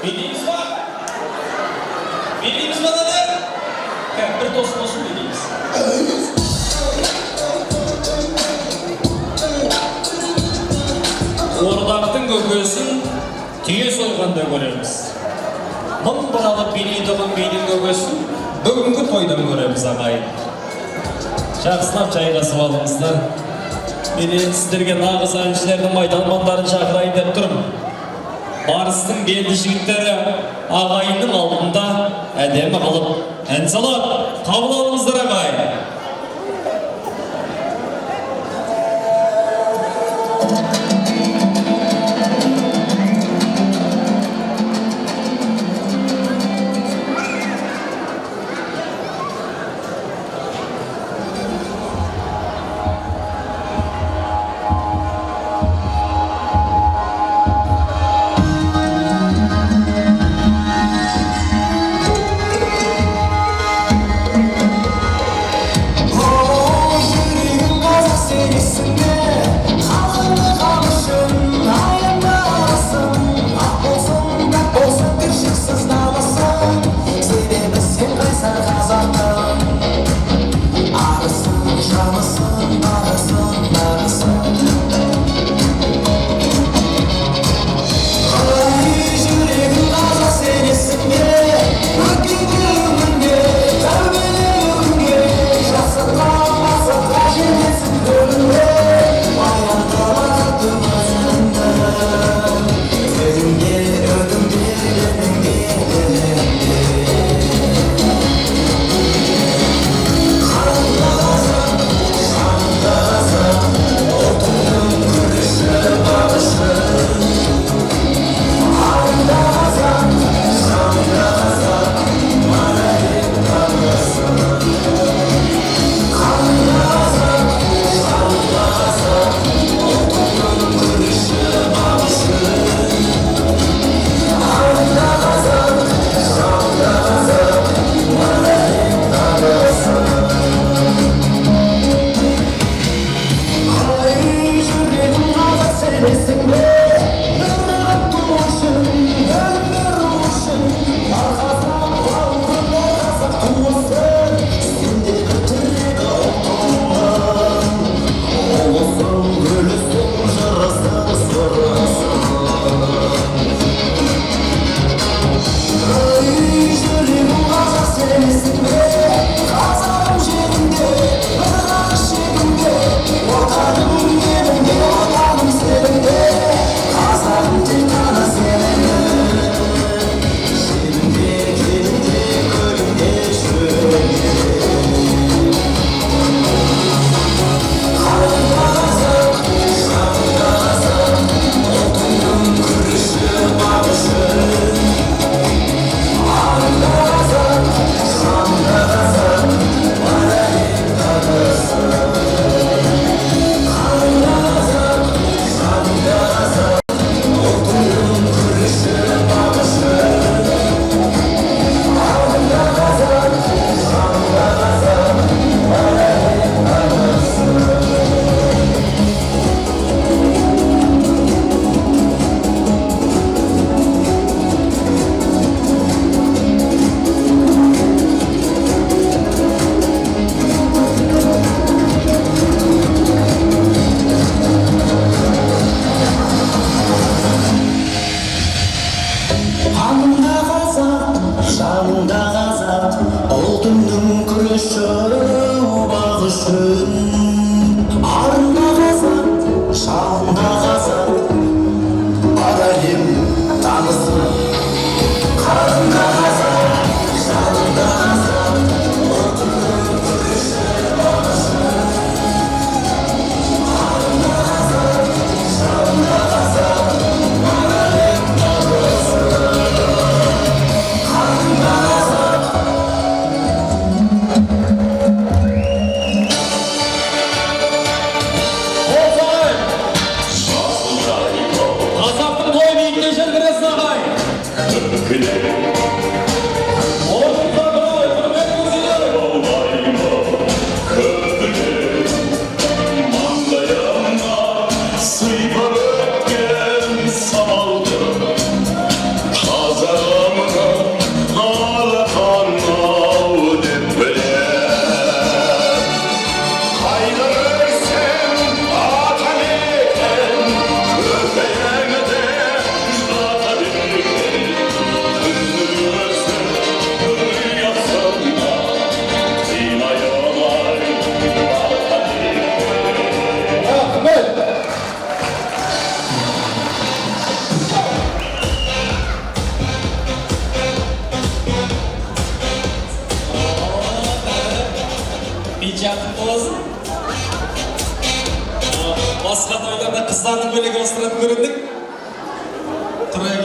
Bildiğiniz var. Bildiğiniz var hadi. Bir tost olsun bildiğiniz. Ordaktın gögösün tüye soyganda göremiz. Mın buralı biliydiğin beyin gögösün bugünkü toydan göremiz ağayın. Жақсылап жайғасып алыңыздар. Мен сіздерге нағыз әншілердің майталмандарын шақырайын деп тұрмын. Барыстың белді жігіттері ағайынның алдында әдемі қылып ән салады. Қабыл алыңыздар ағайын.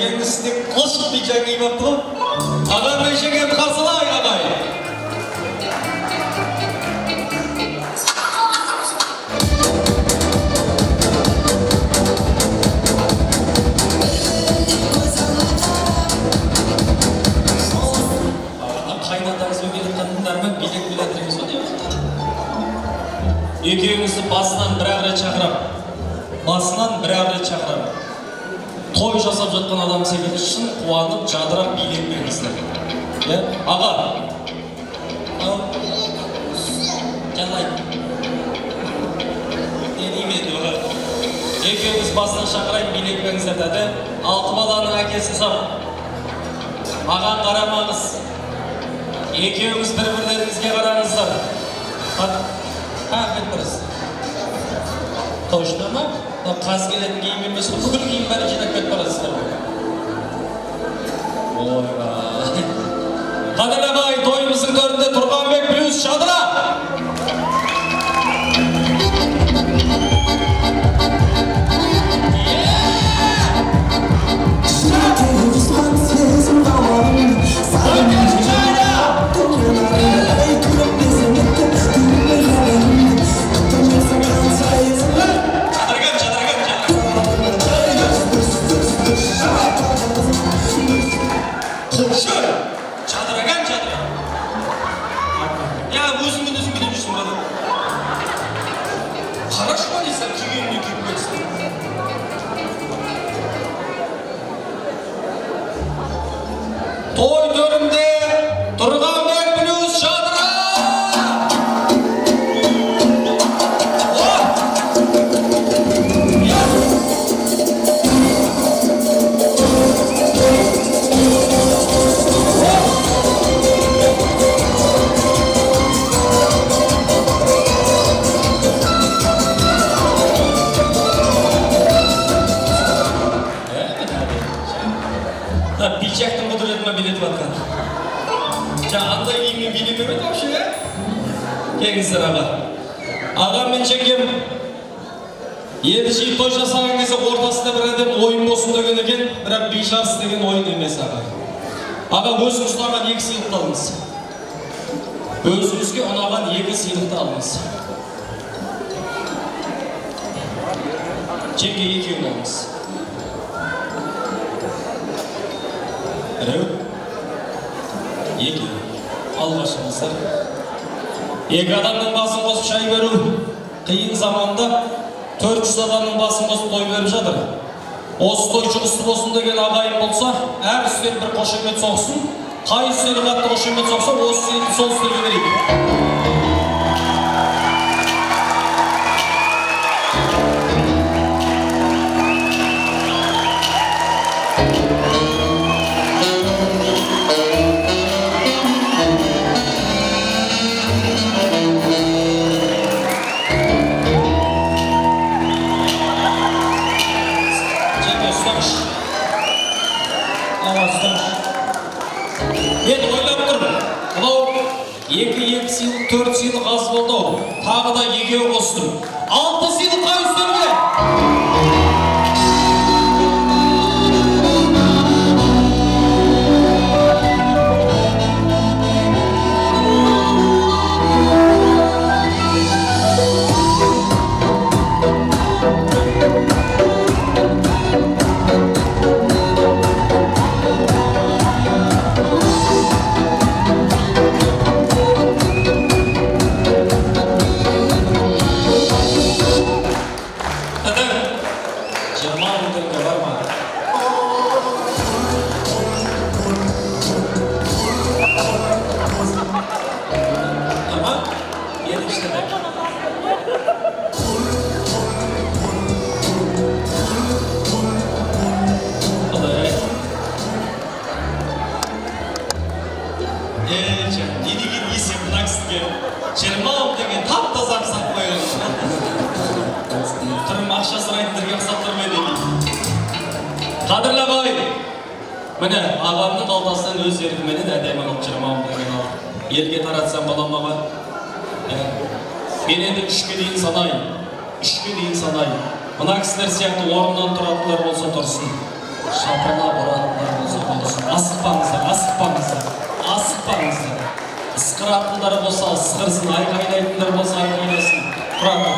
Ергенісінде қылшық дейді жаңа бапты ғой. Аға мен жеңгемді қарсылайық ағай. Қайнатаңызбен келіп қатындармен билек білетір емес па деймін. Екеуіңізді басынан бір-ақ рет шақырам. Той жасап жатқан адам секілді шын қуанып, жадырап билеп беріңіздер. Аға. Жалай. Не деймін енді оға? Екеуіңіз басынан шақырайын билеп беріңіздер деді. 6 баланың әкесі сап. Аған қарамаңыз. Екеуіңіз бір-бірлеріңізге қараңыздар. Қақет біріз. Точно ма? Қаз келетін киім емес, бүкіл киім бәрі жинап кетіп барасыздар. Ойға. Қадірлі тойымыздың төрінде Тұрғанбек плюс Шадыра. Той төрінде Тұрғанбек плюс Шадыра! Бичақтың құдыретіме билетіп атқан. Андай киіммен билемеме вообще, келіңіздер аға. Ағам мен жеңгем енді жиып той жасаған кезде ортасында бір әдем ойын болсын деген екен, бірақ би жарысы деген ойын емес аға. Аға өзіңіз ұнаған 2 сыйлықты алыңыз. Өзіңізге ұнаған 2 сыйлықты алыңыз. Жеңге 2-ін алыңыз. Біреу, 2. Алғашыңыздар. 2 адамның басын қосып шай беру қиын заманда 400 адамның басын қосып той беріп жатыр. Осы той жұғысты болсын деген ағайын болса, әр үстел бір қошемет соқсын. Қай үстел қатты қошемет соқса, осы сыйлықты сол үстелге берейік. Мен ойлап тұрмын, бұлау 2 сыйлық, 4 сыйлық аз болды, тағы да 2 қостым. 6 сыйлық қай үстелге? Чермалов деген тап-таза ақсап қойған. Түрім ақша сұрайтындарға ұқсап тұрмай дейді. Қадірлі ағай, міне ағамның қалтасынан өз еркіменен әдемі алып Чермалов деген алып. Елге таратсам балам аға. Мен енді 3-ке дейін санайын. Мына кісілер сияқты орыннан тұратындар болса тұрсын. Шапала бұра. ысқыратындар болса ысқырсын, айқайлайтындар болса айқайласын. Тұрады.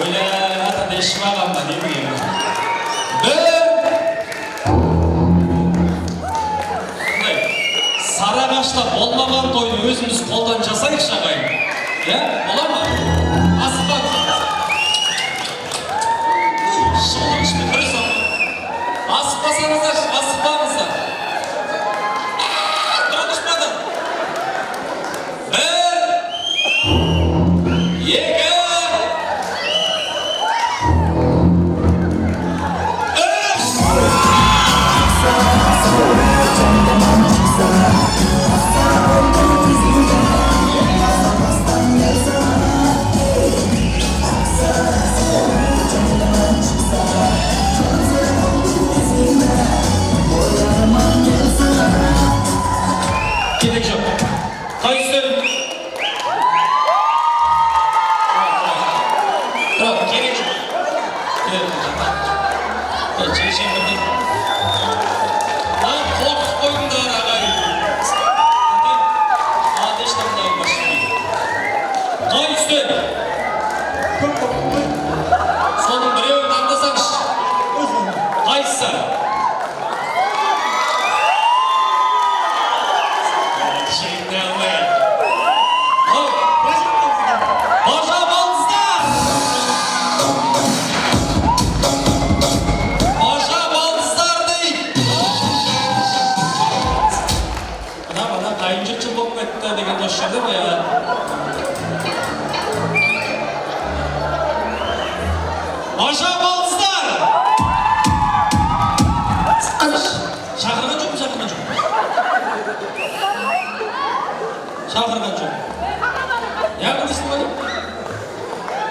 Öyle hatta değişmem ama değil mi? Sarıağaç'ta olmagan toyunu özümüz koldan жасайық шағайын. Olar mı? Asıplan. Şıkılmış mı? Kırı sonra. Asıpmasanızlar, asıplamızlar. Konuşmadın. Yege.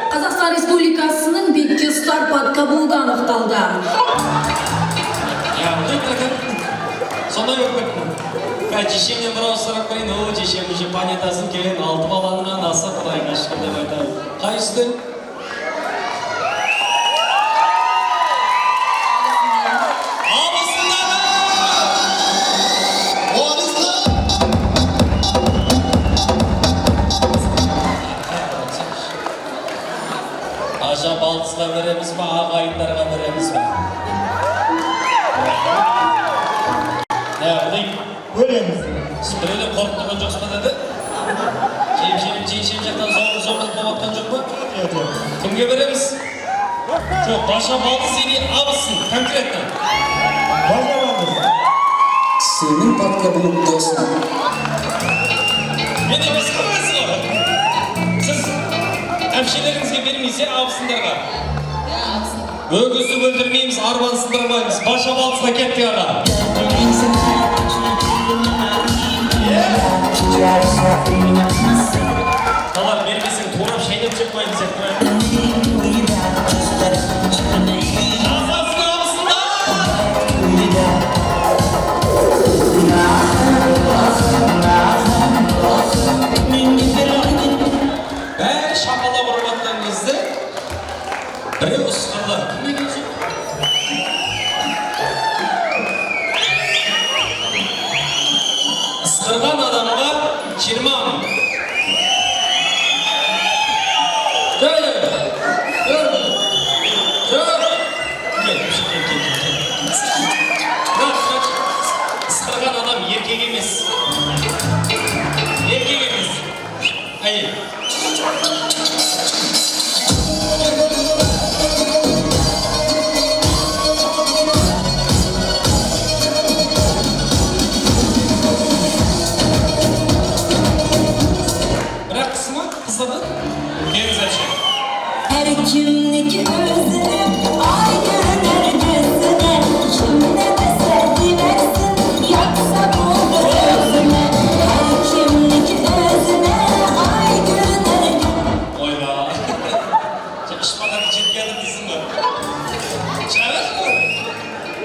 Қазақстан Республикасының бетке ұстар подкабылды анықталды. Сондай өкпеттің. Жешемнен бір ауыз сұрақ берейін, жешем уже планетасын келген 6 баланың анасы құдайға шүкір деп айтады. Қайсысы? Балтысқа береміз ба, ағайындарға береміз ба? Бөлеміз. Сіз біреулер қорықтырған жоқсыз ба деді? Жейшем жақтан зорлық болыватқан жоқ па? Кімге береміз? Жоқ, Баша Балтыс или абысын, конкретно? Баша Балтыс. Сенің подкабылың досың. Мен емес қағасыз ғой. Сіз әмшелеріңізге бермейсе абысындарға. Өгізді өлтірмейміз, арбаны сындырмаймыз. Баша Балтысқа кеттік аға. Талар бермесең турап шайнап жеп қойды сен тұрайын. Жазасын абысында! Бәрі шапалап ұрып атқан кезде біреу ысқырды. Кім екен сол? Ысқырған адамға 20 мың. Ысқырған адам еркек емес. Еркек емес. Әйел. Бірақ қысымы қысады. Келіңіз әпше. Her kimlik özüne, aydın ercesine, kimle besedi versin, yaksa buldur özüne. Her kimlik özüne, aydın ercesine. Oyla. Işmadan içetkendim дейсің ғой. Шығарасың ғой.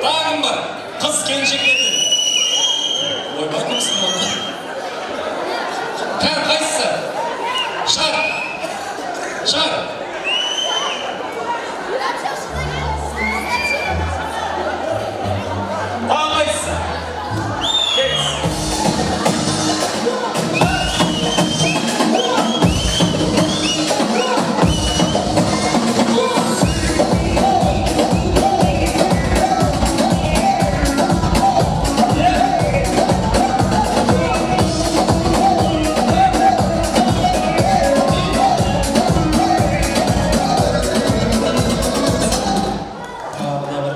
Тағым бар. Қыз келіншектерді. Ойбай кімсің ол? Кәр қайсысы? Шар. Шар. Тағы қайсысы? Келіңіз.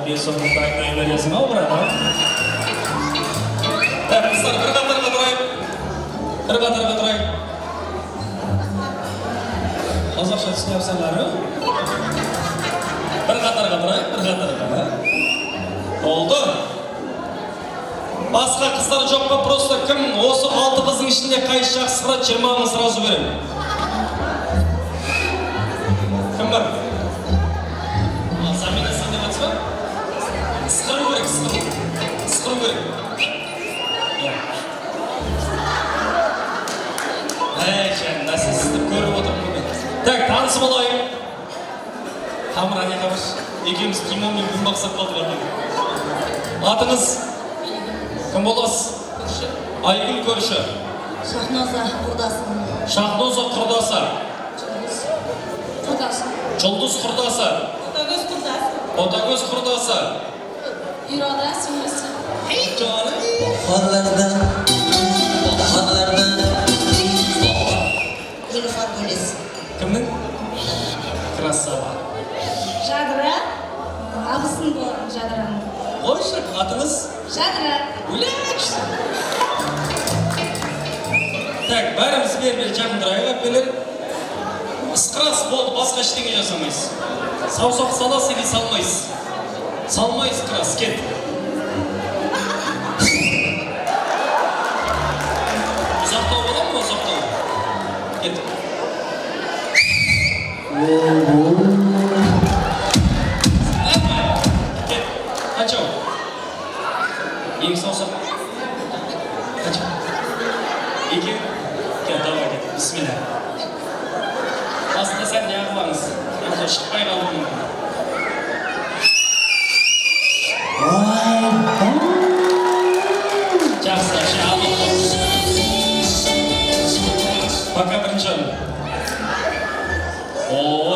Bir sonunda aytmay berесің ау, брат, а? Так, қыздар, бір қатарға тұрайық. Bir қатарға тұрайық. Қазақша түсіне алсаңдар, бір қатарға тұрайық, бір қатарға. Oldu. Басқа қыздар жоқ па, просто кім осы 6 қыздың ішінде қайсы жақсы қырады, 20-ны сразу берем. Кім бар? Замена сен деп атсыз ба? Сықыру керек, сықыру керек. Жаңда сізді көріп отырмын бүгін. Так, танысы болайын. Тамыр әне қабыш. Екеуміз Тимонмен күн бақсап қалдық. Атыңыз? Кім боласыз? Айгүл көрші. Шахноза құрдасы. Шахноза құрдасы. Құрдасы. Жұлдыз құрдасы. Отагөз құрдасы. Отагөз құрдасы. Ирада сіңлісі. Жаным. Baharlarda Нилуфар Бөлес. Кімнің? Красава. Жадыра. Абысын болатын Жадыраның. Қойшы, атыңыз? Жадыра. Үләш! Так, бәріміз бер-бер жақын тұрайық, әпкелер. Ысқырас болды, басқа ештеңе жасамайсыз. Саусақ саласыз или салмайсыз? Салмайсыз, ысқырас, кет. Ұзақтау бола ма, ұзақтау? Кет. Кет. Қаншау? Екі саусақ. Қаншау? Екі. Кет, давай кет. Бисмилля. Басында сәл неғылаңыз. Енді шықпай қалуы мүмкін. Жақсы, алып қой. Пока бірінші өлім. О,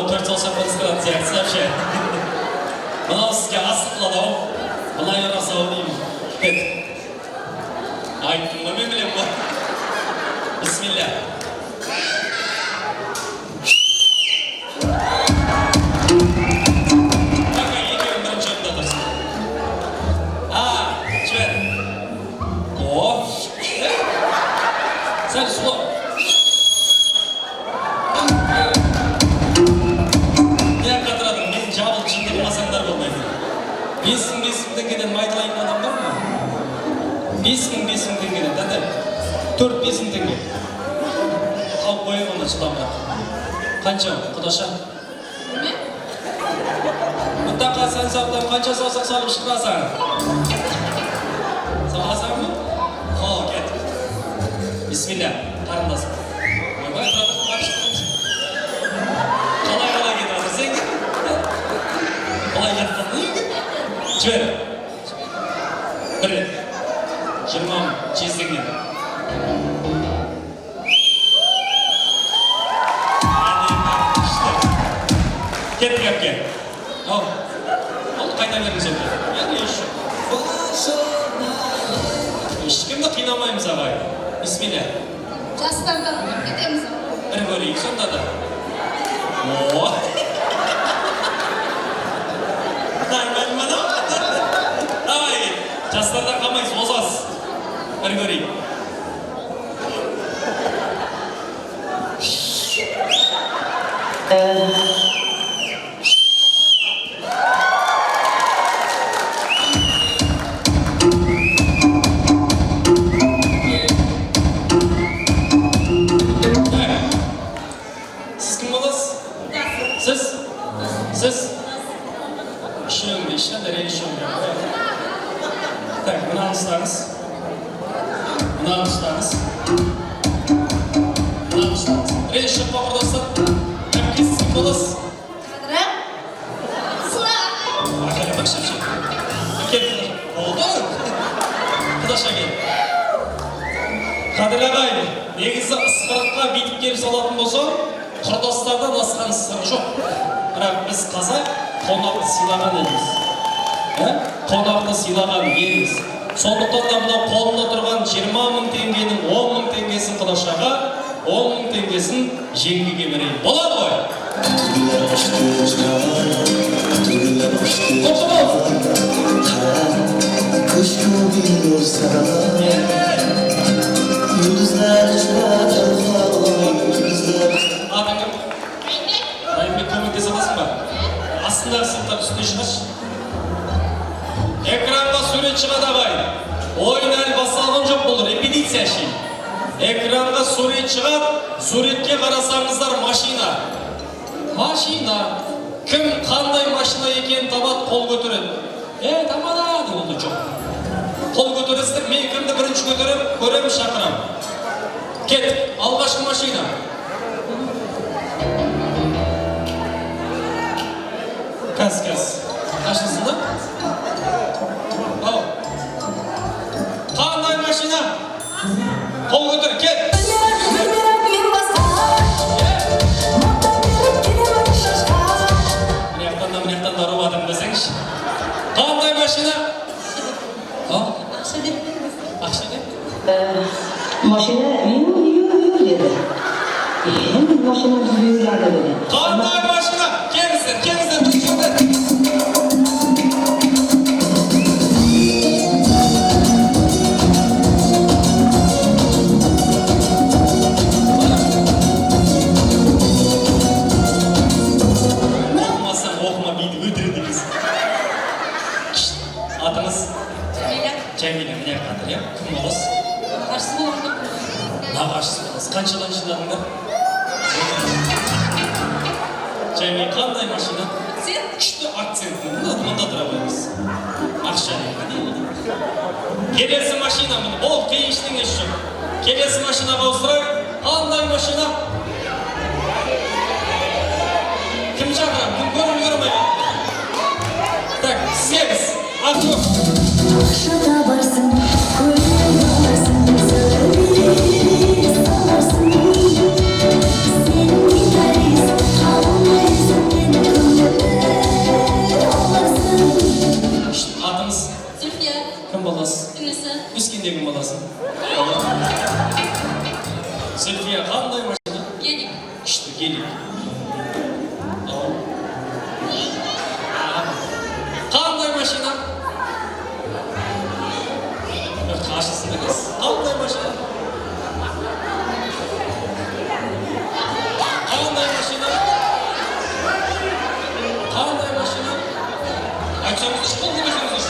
4 саусақ қылыстырады, сияқсы вообще. Мынау сізге астық қылады ау. Бұлай арасы ау деймін. Кет. Айттым ба, мен білем ба. Бисмилля. Пока екеуін бірінші өлімде тұрсын. Жібер. О, сәл сұлы. Не қатырадың, мен жабылып жынды қылмасаңдар болмайды. 5.000 теңгеден майтылайын адам бар ма? 5.000 теңгеден, тәді? 4-5 теңге. Қалып қойын онда шыдамырақ. Қанша, құдаша? Мұттақа сән саптан қанша саусақ салып шықырасаң? Саласаң мы? О, кет. Бисмилля, қарындасың. Ойбай, тұратық қаршықтың. Қалай кетіп атырсың? Қалай кетіп атырсың? Жібер. Бір рет. 20 чездіңнен. Кеттік әпке. Ал қайта беріңіз енді. Яғни ешкімді қинамаймыз ағай. Бисмилля. Жастардан кетеміз. Бір көрейік сонда да. О! Давай, жастардан қалмайсыз, озасыз. Бір көрейік. Siz? Işığım, işler işığım. Tak, bunu almışlarınız. Bunu almışlarınız. Bunu almışlarınız. Reis şapka buradasın. Hem kessin kolas. Kadra. Sıla. Arkaya bak şapşak. Gel. Oldu mu? Kıdaşa gel. Kadir ağay, негізі ысқырыққа битіп келіп салатын болса, құрдастардан асқан сыры жоқ. Бірақ біз қазақ қонақты сыйлаған елміз. Қонақты сыйлаған елміз. Сондықтан да мынау қолында тұрған 20.000 теңгенің 10.000 теңгесін құдашаға, 10.000 теңгесін жеңгеге берейін. Болады ғой? Құтты бол! saray Yıldızlar çıradır yıldızlar Adamım. Dayım bir komik alasın mı? Aslında sınıfta üstüne çıkış. Ekranda suret çıkada bay. Oynal basalgın çok olur. Repetitsiya şey. Ekranda suret çıkar. Suretke karasanızlar maşina. Maşina. Kim qanday maşina eken tabat kol götürün. Tamada oldu çok. Kol götürürsün. Men kimdi birinchi götürüp ko'rem shaqiram. Ket. Albaşkı maşina. Kas. Kaçlısında? Al. Qanday maşina? Kol götür, ket. Mınaqdan da ruvadım desеңші. Qanday maşina? Ақша деп? Машина yürü dedi. Машина yürüyorlar dedi. Qanday maşina? Kelіңіздер, düşkünді. Оқымасаң оқыма бейді өтіреді біз. Атыңыз? Жәмилә, міне қадыр, я? Кім боласыз? Қарсы болғанда. Нағашысы боласыз. Қаншадан шыдадыңдар? Жәмилә, қандай машина? Сен? Күшті акцент. Мұнда тұра қойыңыз. Ақша дейді. Келесі машина міне. Ол қиын ештеңе жоқ. Келесі машинаға ауыстырайық. Қандай машина? Кім шақырам? Кім көрмей. Так, сегіз. Актер. Ақшада барсың, көліне барсың, сыры саларсың. Сен гитарист, қалмайсың, мені көңілді аларсың. Атыңыз? Зульфия. Кім боласыз? Сіңлісі. Өскенде кім боласың? Зульфия, қандай машина? Гелик. Күшті, гелик. Қандай машина? Қаршысында кез. Қандай машина? Қандай машина? Қандай машина? Айтсаңыз, қол көбесіңіз.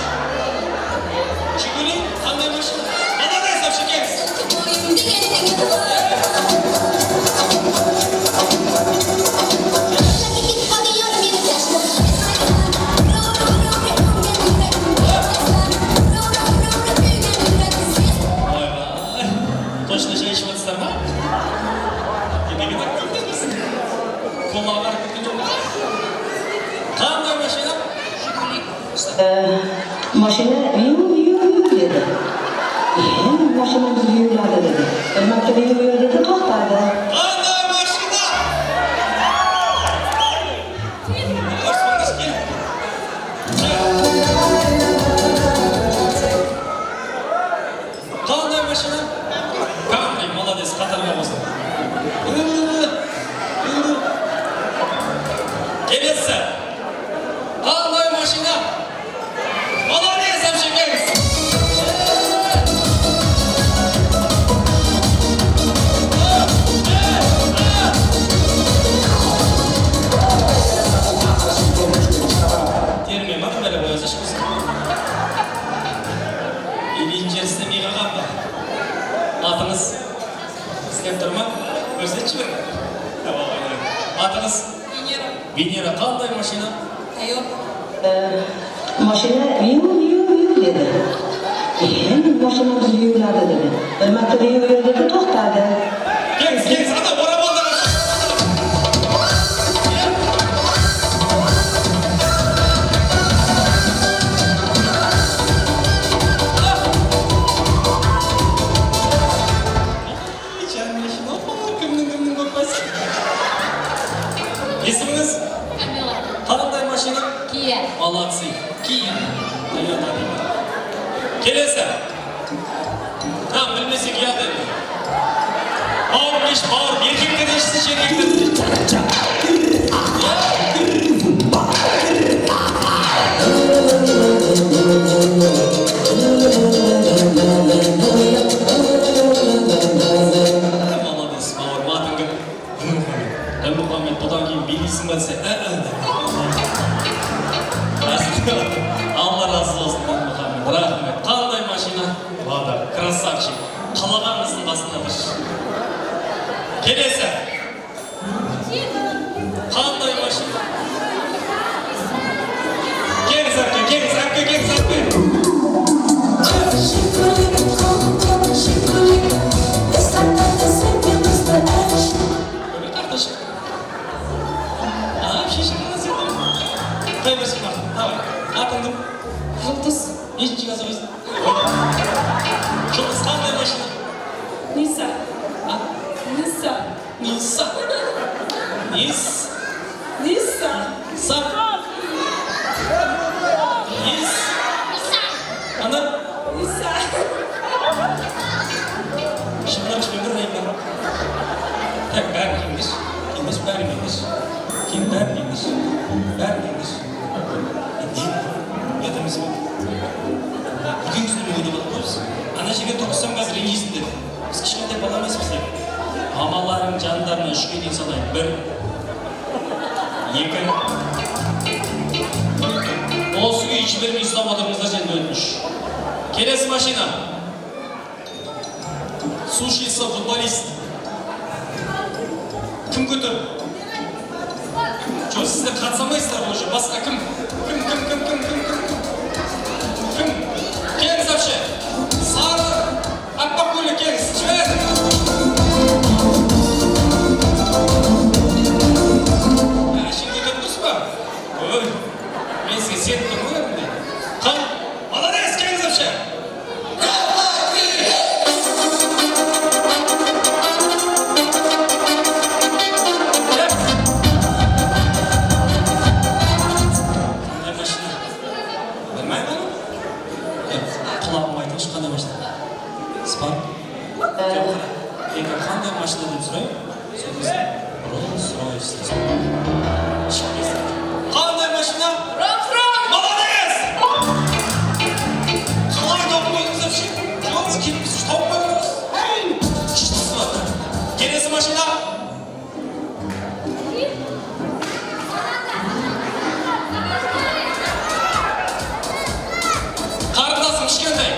Жигули, қандай машина? Молодец, вообще кез. Ойбай, точно şey içmek ister mi? Yemeğe tak götürmesin. Kollar kötü çok. Qanday maşina? Машина yürü dedi. Машина yürüyorlar dedi. Maktabı yürüyor dedi, toxtadı. Qanday maşina? Hoşmanız ki. Qanday maşina? Qanday, молодец, qatarga bosdi. Kelesi. Qanday maşina? Молодец, вообще кез. Termeye bakın böyle boyaz aşkımız. İçerisinde bir kakam da. Atınız. İsteyip durma. Gözde çıkır. Tamam, oynayalım. Atınız. Venera, qanday maşina? Машина yürü dedi. Машина yürüyorlar dedi. Maktabı yürüyor dedi, toxtadı. Kes, adam orabalda maşina. Kimnin kokması? İsminiz? Qanday maşina? Kia. Молодцы. Kia. Kelesi. Tamam, bilmesek ya dedi. Bağırmış, bağır. Erkekler eşsiz erkekler. басынадыр. Келесі. Қандай машина? Келіңіз әпке, келіңіз әпке, келіңіз әпке. Қай машина? Давай. Атыңды. Жұлдыз. Нешінші газы қойсын? Жұлдыз қандай машина? Ниса. А? Ниса. Ниса. Нис. Ниса. Са. Нис. Ана? Ниса. Шындар ішпен бір райым бар. Так, бәрін кеңдеш. Кеңдеш, бәрін кеңдеш. Кем бәрін кеңдеш. Бәрін кеңдеш. Етіміз бұл. Үлкен кісілер өйде болып қойыз. Ана жерге тұрғызсам қазір ренжисің деді. Біз кішкентай бала емеспіз деп. Мамаларың жандарына үшке дейін салайын. 1, 2. Осы үй жібермей ұстап отырыңыздар және өтініш. Келесі машина. Сушисы футболист. Кім көтір? Жоқ, сіздер қатсамайсыздар бұл үшін. Басқа кім? Кім? Келіңіз әпше. Сары. Аппақ көйлек келіңіз. Жібер. Әшін көтіп тұрсыз ба? Ой, мен сізге сеніп тұрмын ғой әбінде. Қан, молодец, келіңіз әпше. Қандай машина деп сұрайын? Rolls-Royce. Қандай машина? Rolls-Royce! Молодец! Қалай тауып қойдыңыз әпше? Жоқ, келіп сіз тауып қойдыңыз. Шыштысы бар. Келесі машина? Қарындасым кішкентай.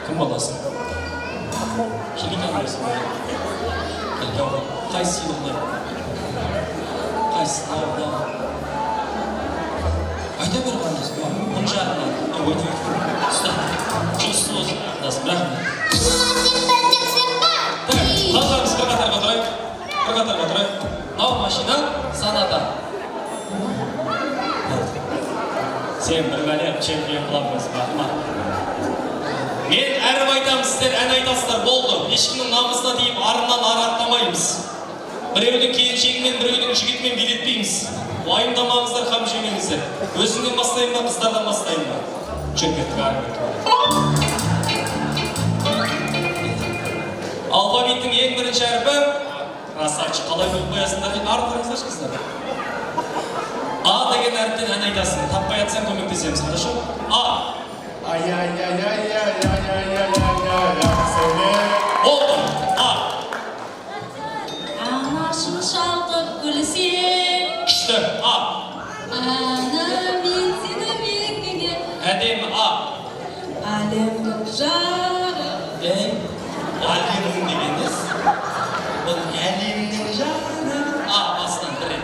Кім баласы? Хиликан болсын. Қайсы сыйлық? Қайсы? Айта бер қандас. Бұн жағынан. Өйтіп. Жұмысты болсын. Қандасым, рахмет. Қалдарымыз бір қатарға тұрайық. Мынау машина санада. Сен бір бәлем чемпион қыламыз, рахмет. Мен әріп айтамын, сіздер ән айтасыздар, болды. Ешкімнің намысына дейіп, арынан аттамаймыз. Біреудің келіншегімен, біреудің жігітімен билетпейміз. Уайымдамаңыздар, қам жемеңіздер. Өзіңнен бастайын ба, қыздардан бастайын ба? Чөкеттік армет. Алфавиттің ең бірінші әріпі, красавчик, қалай біліп қоясыңдар дейін, арықтарыңыздар қыздар. А деген әріптен ән айтасың, таппай атсаң көмектесеміз, хорошо? А. Oldu. A. Anaşın şaltıp gülsün. İşte A. Ana ben seni bekledim. Edem A. Alemnin jarı. Alemnin degeniz. Bu alemnin jarı. A bastan biri.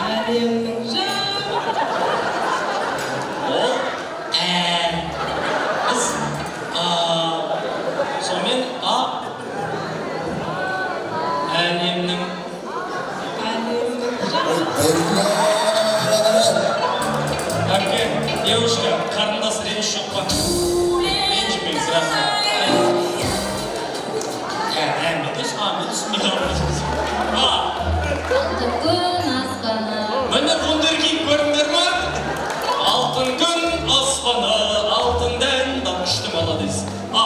Alemnin jarı. O. Biz сонымен A әлемнің әпке, девушка, қарындас реніш жоқ па? Ренжімеңіз, рахмет. Әмедіз, микрофон. A. Алтын күн аспаны. Міне бұндыр кейіп көріңдер ма? Алтын күн аспаны, алтын дән күшті молодец. A.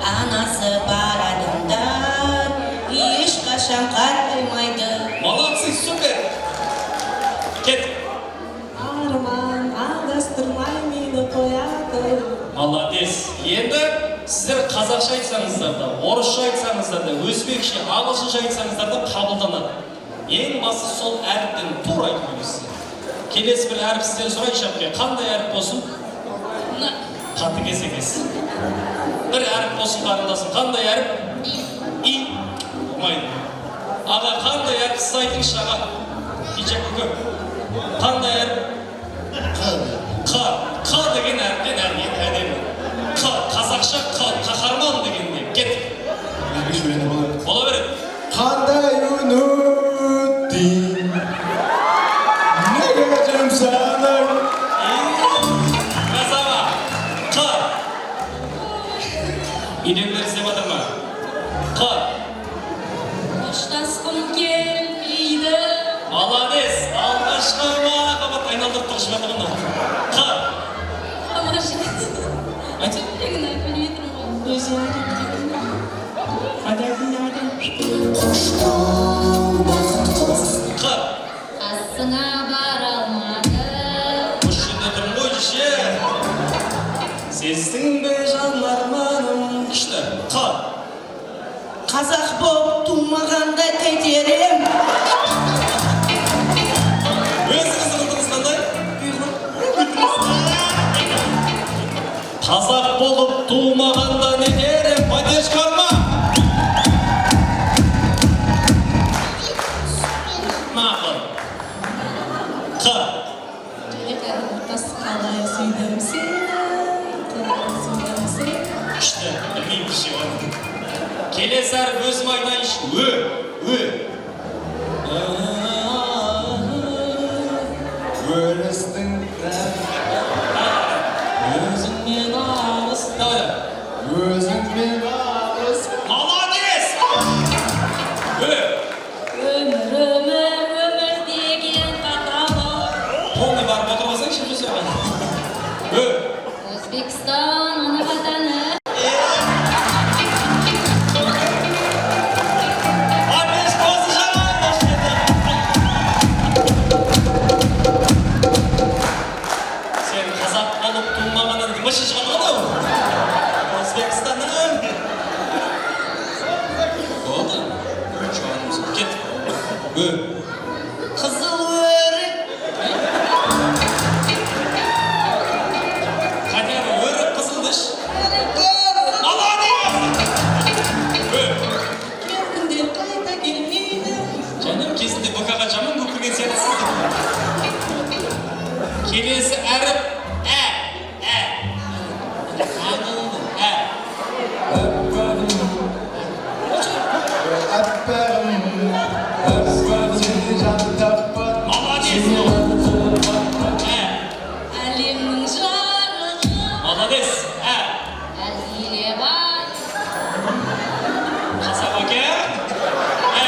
Анасы бар адамдар ешқашан қараймайды. Молодцы, супер. Кет. Арман адастырмай мені қояды. Молодец. Енді сіздер қазақша айтсаңыздар да, орысша айтсаңыздар да, өзбекше, ағылшынша айтсаңыздар да қабылданады. Ең басы сол әріптен тура айтып келесіз. Келесі бір әріп сізден сұрайыншы әпке, қандай әріп болсын? Қатыгез екенсіз. Бір әріп болсын қарындасым, қандай әріп? И. Болмайды. Аға, қандай әріп сіз айтыңызшы аға? Кичек көке. Қандай әріп? Қ. Қ деген әріптен әдемі. Қ. Қазақша Қ. Қаһарман дегенде. Кет. Бола береді. Қандай үнөттің неге жұмсанып Қазаға. Қ. Үйдегілер іздеп жатыр ма? Қ. Қоштасқым келмейді. Молодец. Алғашқы махаббат айналдырып тұрып жатырмын. Қ. Айтшы. Өзі Қ. Асына бара алмады. Күшінде тұрмын ғой жеше. Сездің бе жан арманым. Күшті. Қ. Қазақ болып тумағанда қайтерем. Өзіңіздің ұлтыңыз қандай? Қазақ болып туылмағанда не дерем? Падеш қарма! Мақұл. Қ. Күшті, білмеймін ше оны. Келесі әріп өзім айтайыншы. Ө. өрістің Өзіңмен алыс. Давай. өзіңмен алыс Молодец! Ө. Өмір деген қаталы. Полный барып отырмасаң ше жүрсе. Ө. Өзбекстан ана ватаны. Падеш көзі жаман башкеді. Сен қазақ болып туылмағаннан кейін мышы шығады ғой. Өзбекстаннан. Болды. Жуанымыз кет. Ө. Қызыл өрік. Хотя бы өрік қызылдыш. Молодец! Ө. Күндер қайта келмейді. Жаным кезінде БК-ға жаман көп кірген сияқтысыз. Келесі әріп Ә. Ә. сені жанды таппады Молодец! Ә. Әлемнің жарығы. Молодец! Ә. Әлдиле бар. Қазақ өке? Ә.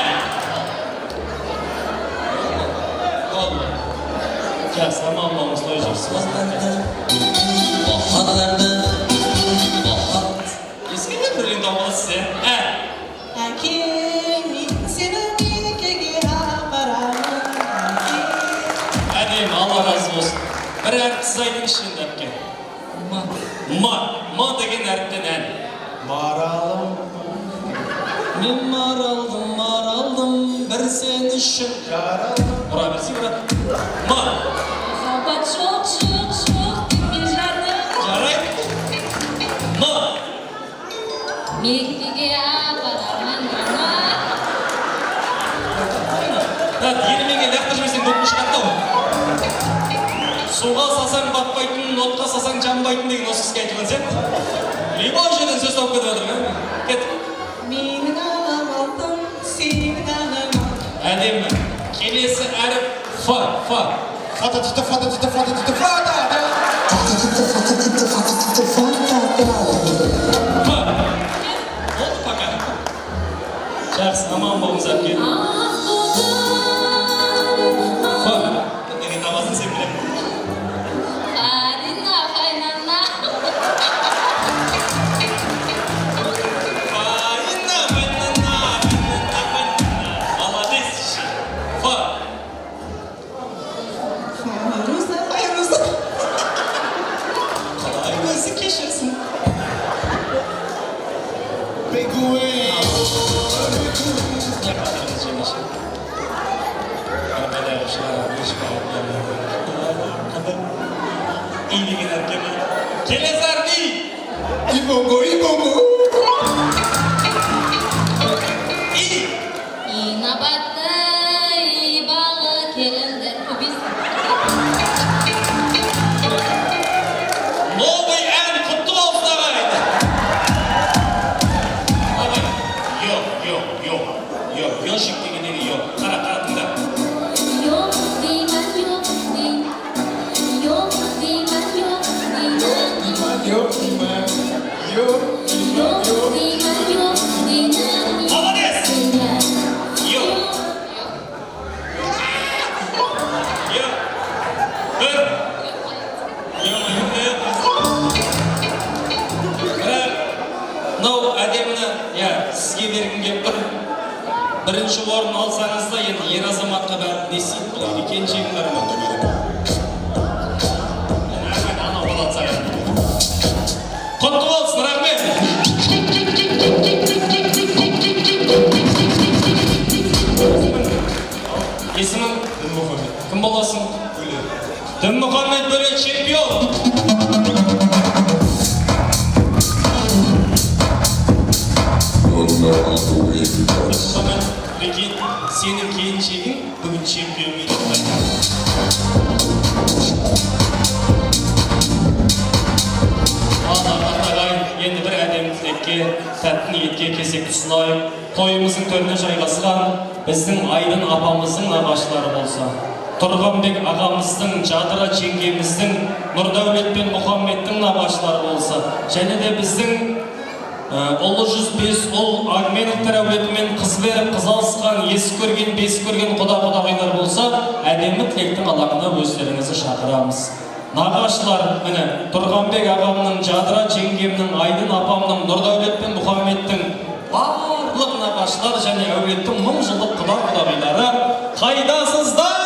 Болды. Жақсы, аман болыңыз, той жақсы. Ескене бір енді ауылысыз, Ә. Әке, мен сені мерекеге апарамын. Әдемі, Алла разы болсын. Бір әріпсіз айтыңызшы енді әпке. Ма деген әріптен ән. маралым Мен маралдым, бір сен үшін. жаралым Бұра берсей, брат. Ма. Махаббат жоқ деп жарым. Жарайды. Ма. Меккеге апарамын ана. Елімеге лақтыр жіберсең көпін шығады. Суға сасаң батпайтын, отқа сасаң жанбайтын деген осы іске айтылған сен. Любой жерден сөз тауып кетіп жатыр. Кет. Менің анам алтын, сенің анам алтын. Әдемі. Келесі әріп Фа. фата Фа. Болды пока. Жақсы, аман болыңыз әпке. Фа. Деген намазын сен білемін. Арина қайнана. Молодец. Фа. Файруза. Қалай өзі кешірсін. Бегуэй Жақатырыңыз жеңеше. Yok, yoshik degeniga yok. Qara, tыңда. Yok deyman, yok deyman. Yok deyman, yok deyman. Yok deyman. Yok Yok deyman, yok deyman. Молодец! Yok. Yok. Bir. Yok. No, ademni, ya, sizga bergimga birinchi o'rin olsangiz-da, endi er azamatga bari desib bo'ladi, ikkinchiga baraman. Ana bo'latsa. Qutlu bo'lsin, rahmat. Ismim kim bo'lasin? Dinmuhammad Bo'le chempion. Lekin senin keyinchiging bugun chempion edi. Endi bir adamlikka, tatniyetga kesek sunayım. Toyumuzun törüne joylashgan bizning Aydın apamızın naqashlari bo'lsa, Turg'anbek ağamızın, Jadira jengemizning, Nurdavlet ben Muhammedning naqashlari bo'lsa, және de bizning Olu 105 ol Armenik tarafletimen kız verip kız alışkan, esi körgen, besi körgen құда-құдағайлар болса, әдемі тілектің алаңына өздеріңізді шақырамыз. Нағашылар, міне, Тұрғанбек ағамның, Жадыра жеңгемнің, Айдын апамның, Нұрдәулет пен Мұхаммедтің барлық нағашылар және әулеттің 1000 жылдық құда-құдағайлары қайдасыздар?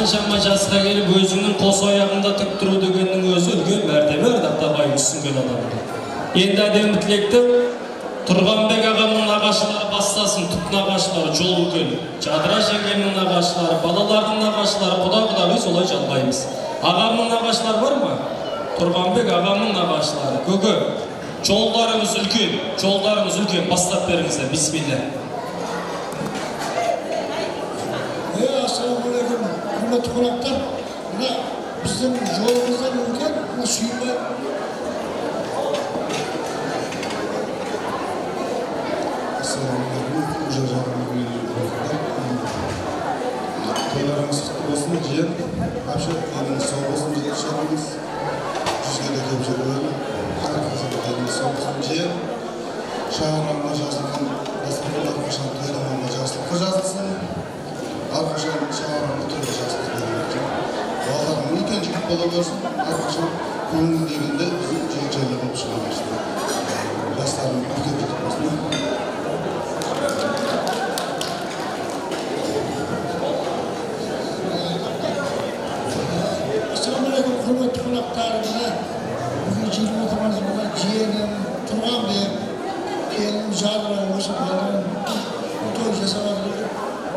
Қаншама жасқа келіп өзінің қос аяғында тік тұру дегеннің өзі үлкен мәртебе ардақтабай түсінген адамды. Енді әдемі тілекті Тұрғанбек ағамның нағашылары бастасын, түп нағашылары жол үлкен. Жадыра жеңгемнің нағашылары, балалардың нағашылары, құда-құдағи солай жалғаймыз. Ағамның нағашылары бар ма? Тұрғанбек ағамның нағашылары. Көке, жолдарыңыз үлкен, бастап беріңіздер. Бисмилля. Ассалаумағалейкум, құрметті қонақтар. Мына біздің жолымыздан үлкен, мына сүйінбай Assalamualaikum. Уже жағымыз тойларыңыз құтты болсын, жиен. Вообще, еліңіз сау болсын, жиен шағымыз. Жүзге де кеп жүрген. Әрқазан еліңіз сау болсын, жиен. Шағырамға жазылған дастархан әрқашан тойламаға жақсылыққа жазылсын. Әрқашан шағырамға тойға жақсылық берілген. Балаларым үлкен жігіт бола берсін. Әрқашан көңілдегенде біздің жиен-жайлы болып шыға берсін. Жастарым үлкен жігіт болсын. Assalamualaikum hurmatli qonaqlarimga. Bugun 20-mizda jiyanim Turg'anbek, kelim Jadra o'sha bilan to'y jasavadi.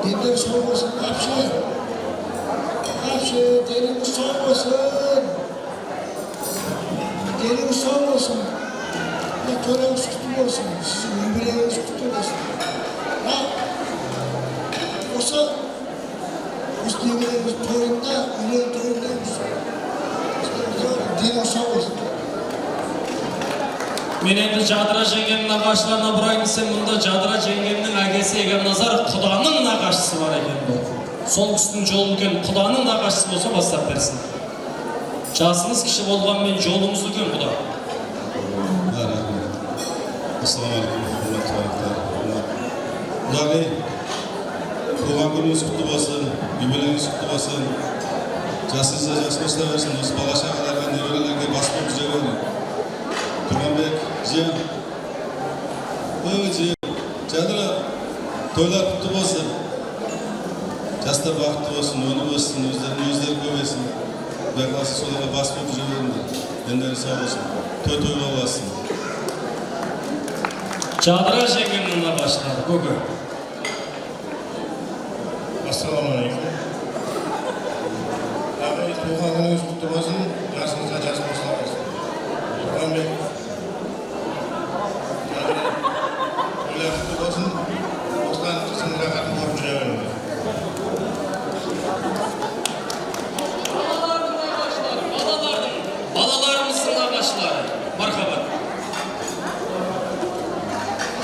Dengiz sog' bo'lsin, Qapshi, dengiz sog' bo'lsin. Dengiz sog' bo'lsin. To'yingiz qutlug' bo'lsin. Sizning yubileyingiz qutlug' bo'lsin. Ha. O'sha üstünlerimiz toyunda, ileri toyundayız. Deniz sağ olsun. Men endi Jadira jengemning naqashlarına burayın desem, bunda Jadira jengemning agesi Egar Nazar Xudoning naqashisi var ekan bu. Sol üstün jol ekan, Xudoning naqashisi bo'lsa bastap bersin. Jasınız kishi bo'lgan men jolungiz ekan Xudo. Assalomu alaykum, hurmatli qonaqlar. Xudoga Tuğan gününüz kutlu olsun, yubileyiniz kutlu olsun. Jasınızda jas gösterversin, o'z bala chaqalarga, nevaralarga basib o'tiraverin. Turg'anbek, jiyan. Jiyan. Jadira, to'ylar kutlu bo'lsin. Jaslar baxtli bo'lsin, o'nib o'ssin, o'zlari ko'paysin. Baqasi so'larga basib o'tiraverin. Endari sog' bo'lsin. To'y bo'lsin. Jadira jengemning naqashlari ko'p. Assalamu alaikum. Abi, tuğan gününüz kutlu olsun, yaşınıza jas başlamayız. Turg'anbek. Öyle kutlu olsun, dostlar kızının rakatını korup verin. Balalarımızın naqashlari. Marhamat.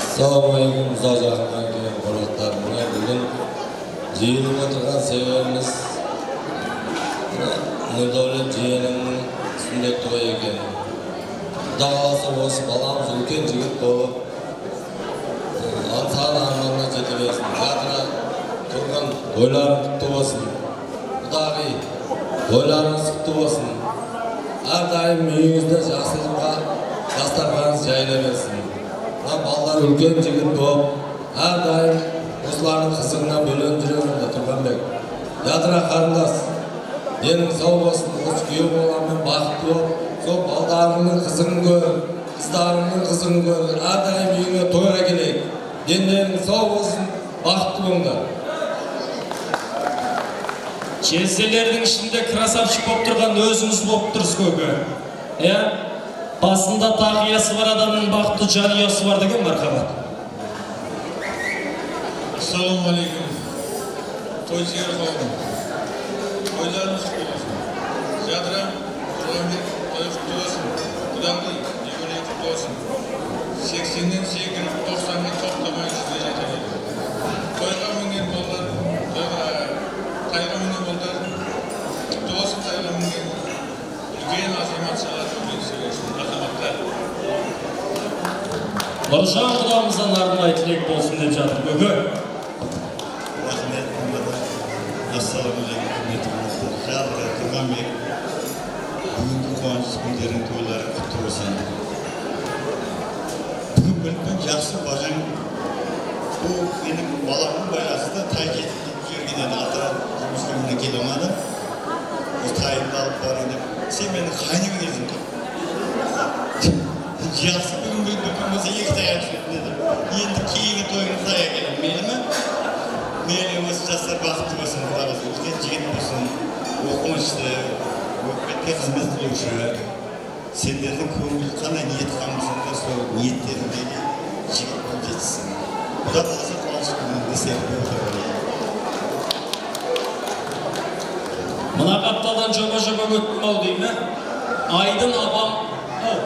Assalomu alaykum, uzoq jahondan kelgan qonaqlar. Mana bugun jiyilib o'tirgan severimiz Nurdavlat jiyanimning sunnet to'yi ekan. Xudo xohlasa o'sha balamiz ulkan jigit bo'lib, ansar armonga yetaversin. Jadira turgan to'ylar qutlug' bo'lsin. Xudoga to'ylarimiz qutlug' bo'lsin. Har doim uyingizda yaxshilikqa dasturxoningiz jaylaversin. Ballar ulkan jigit bo'lib, har doim o'zlarining qizig'idan bo'linib yuraverdi Turg'anbek. Jadira qarindosh, dening sog' bo'lsin, o'z kuyov bilan baxtli bo'l. Shu baldaringning qizig'ini ko'r, qizlaringning qizig'ini ko'r. Har doim uyingga to'yga keling. Dening sog' bo'lsin, baxtli bo'linglar. Çezelerдің ішінде красавчик болып тұрған өзіңіз болып тұрсыз көбі. Басында тақиясы бар адамның бақытты жанұясы бар деген мархабат. Assalomu alaykum. To'ychilar qavmi. To'ylarimiz qutlug' bo'lsin. Jadira, Turg'anbek, to'y qutlug' bo'lsin. Xudoning yubiley qutlug' bo'lsin. 80dan sekirib 90ga to'xtamay yetadi. To'yga mingan bolalar, to'yga mingan bolalar qutlug' bo'lsin, to'yga mingan ulkan azamatchalar bo'lsin. Azamatlar. Nurjan Xudoimizdan armay tilek bo'lsin deb жатыр көбі. Rahmet, assalomu alaykum. Jadira, Turg'anbek, bugungi quvonch kunlarining to'ylari qutlug' bo'lsin. Bugun bir yaxshi bojang, bu mening bolamning boyasida tay ketib yurgan edi, atrof muslimga kelmadi. O tayimni olib boring deb, sen meni qaynimga kelding. Yaxshi bugun bo'lsa ikkita yaxshi dedim. Endi keyingi to'yga tayyor keling, meylimi? Meyli o'zi jaslar baxtli bo'lsin, Xudoga ulkan jigit bo'lsin, o'qimishli, o'qitga xizmat qiluvchi. Senlarning ko'ngil qanday niyat qilmasanglar, shu niyatlaringdagi jigit bo'lib ketsin. Xudo xohlasa qolish kuningizda sevib o'tiravering. Mına kaptaldan joba ötüm ol deyim mi? Aydın abam ol.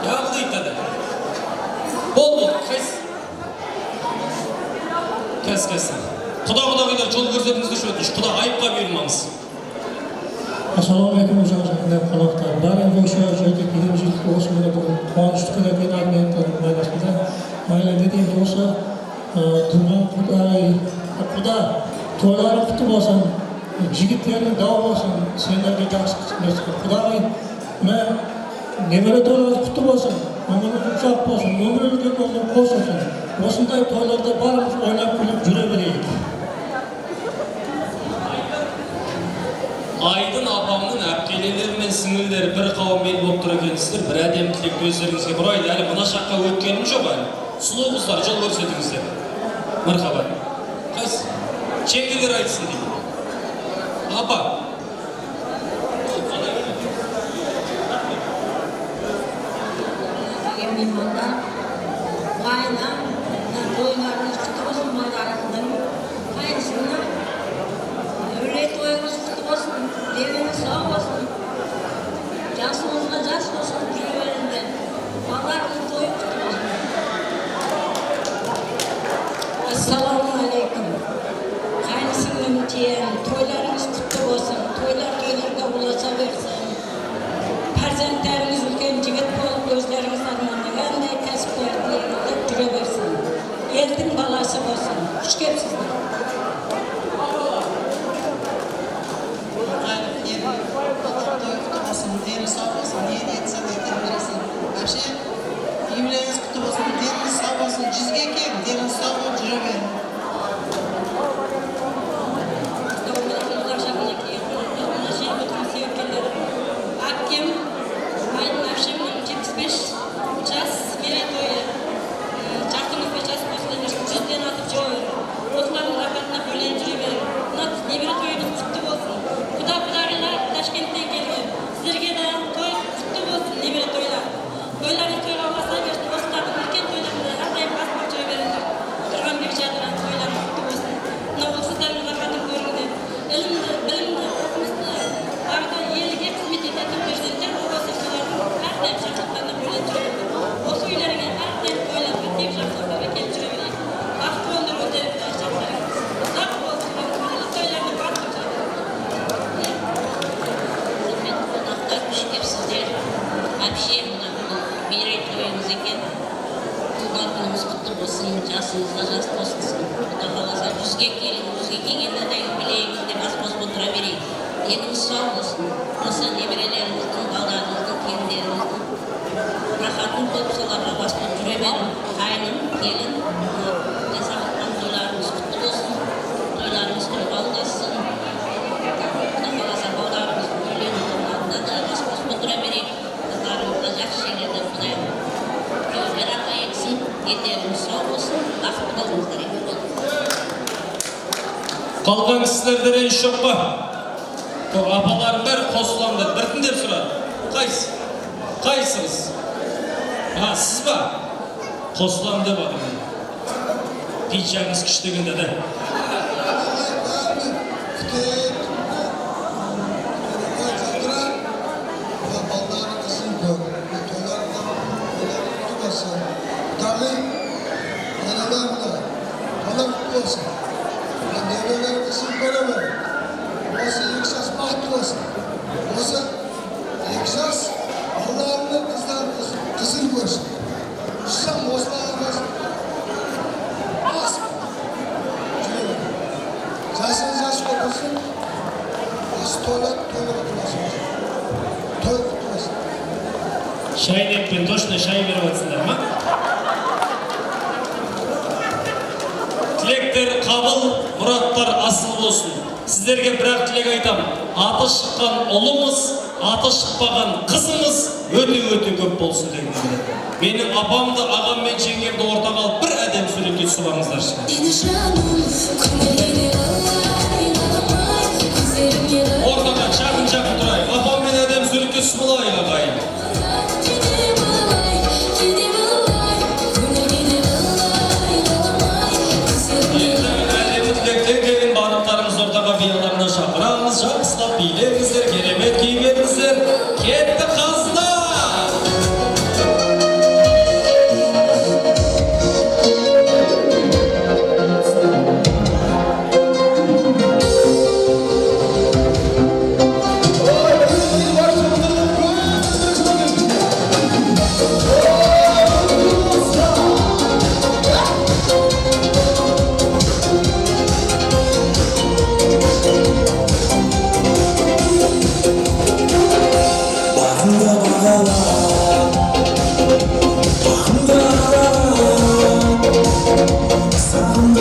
Ya bu deyip dedi. Болды, Kes. Құда жол көрсетіңіздер шөтіш. Құда айыпқа бермаңыз. Ассалаумағалейкум жаңағындай қонақтар. Бәрін осы жерде келіп жетіп осы күні бүгін қуанышты күн екен армияның байласында. Майлы деген осы туған құда тойлары құтты болсын, жігіттердің дау болсын, сендерге жақсы қызмет. Құдай мына немере тойлары құтты болсын, өмірің ұзақ болсын, өміріңізге болсын қос болсын. Осындай тойларда барымыз ойнап күліп жүре берейік. Айдын апамның әпкелелері мен сіңілдері бір қауым ел болып тұр екенсіздер. Бір әдемі тілекті өздеріңізге бұрайды. Әлі мына шаққа өткенім жоқ әлі. Сұлу қыздар жол көрсетіңіздер. Мархабат. Қайсы? Чекелер айтсын дейді. Апа. Жасыңызға жас болсын, жүре беріңдер. Балаларыңыз тойып құтты болсын. Ассалаумағалейкум. Қайны сіңлім тиен, тойларыңыз құтты болсын, тойларға ұласа берсін. Перзенттеріңіз үлкен жігіт болып, өздеріңіз армандағандай кәсіптер тілегінде жүре берсін. Елдің баласы болсын. Күш кепсіздер. Deni sağ olsun, niyet etse de verirsin. Ayşe, yüreğiniz kutu olsun, deniniz sağ olsun, cizge kem, deni sağ olsun, cüre verin. Hakim, ayın akşamın 75 час мерейтойы. Жастығымызға жас болсын, 100-ден атып жойы. Осылардың рахатына бөлен жүре берін. Мына немере тойымыз құтты болсын. Құда-құдағилар Ташкенттен келген. Сіздерге де той құтты болсын, немере тойлар. Тойларыңыз тойға ұласа берсін. Осылардың үлкен тойларында әрдайым басып жүре беріңдер. Тұрған бек жадыран тойларың құтты болсын. Мына олсыздардың рахатын көріңдер. Ілімді, білімді, оқымысты, тағы елге қызмет ететін перзенттер болса солардың әрдайым шақыртқанына бөлен жүре беріңдер. Осы үйлерге әрдайым тойларға тек жақсылықтарға келіп жүре берейік. Бақытты болыңдар өздеріңді шақырайық. Ұзақ болсын, тойларды басып жүре беріңдер. Қонақтар күш кепсіздер. Әпше мына мерейтойыңыз екен. Туған күніңіз құтты болсын, жасыңызға жас болсын. Құда қаласа 100-ге келін, 100-ге келгенде де білегіңізде бас отыра берейік. Деніңіз сау болсын. Осы немерелеріңіздің, балдарыңыздың, келіндеріңіздің рахатын көп соларға басып жүре берін. Қайным, келін, денсаулықтан тойларыңыз құтты болсын. Тойларыңыз тойға ұлассын. Құда қаласа балдарыңыз үйлену тұрғанда да бас отыра берейік. Қыздарыңызға жақсы жерлерде Құдай рақа етсін. Ендеріңіз сау болсын. Бақытты болыңыздар. Қалған кісілерден еш жоқ па? Апаларым бәрі қосыламдар. Біртіндеп сұрады. Қайсыңыз? Сіз ба? Қосылам деп адым. Пейчағыңыз күштегенде де. Шайнекпен точно шай беріп атсыңдар ма? Тілектер қабыл, мұраттар асыл болсын. Сіздерге бір-ақ тілек айтам. Аты шыққан ұлымыз, аты шықпаған қызымыз өте-өте көп болсын деген. Менің апамды, ағам мен жеңгемді ортаға алып бір әдем суретке түсіп алыңыздаршы. Ортаға жақын тұрайық. Апам мен әдем суретке түсіп алайық ағайын. Ортаға бияларына шақырамыз, жақсылап билеңіздер, керемет күй беріңіздер. Кетті қаздар! Bye.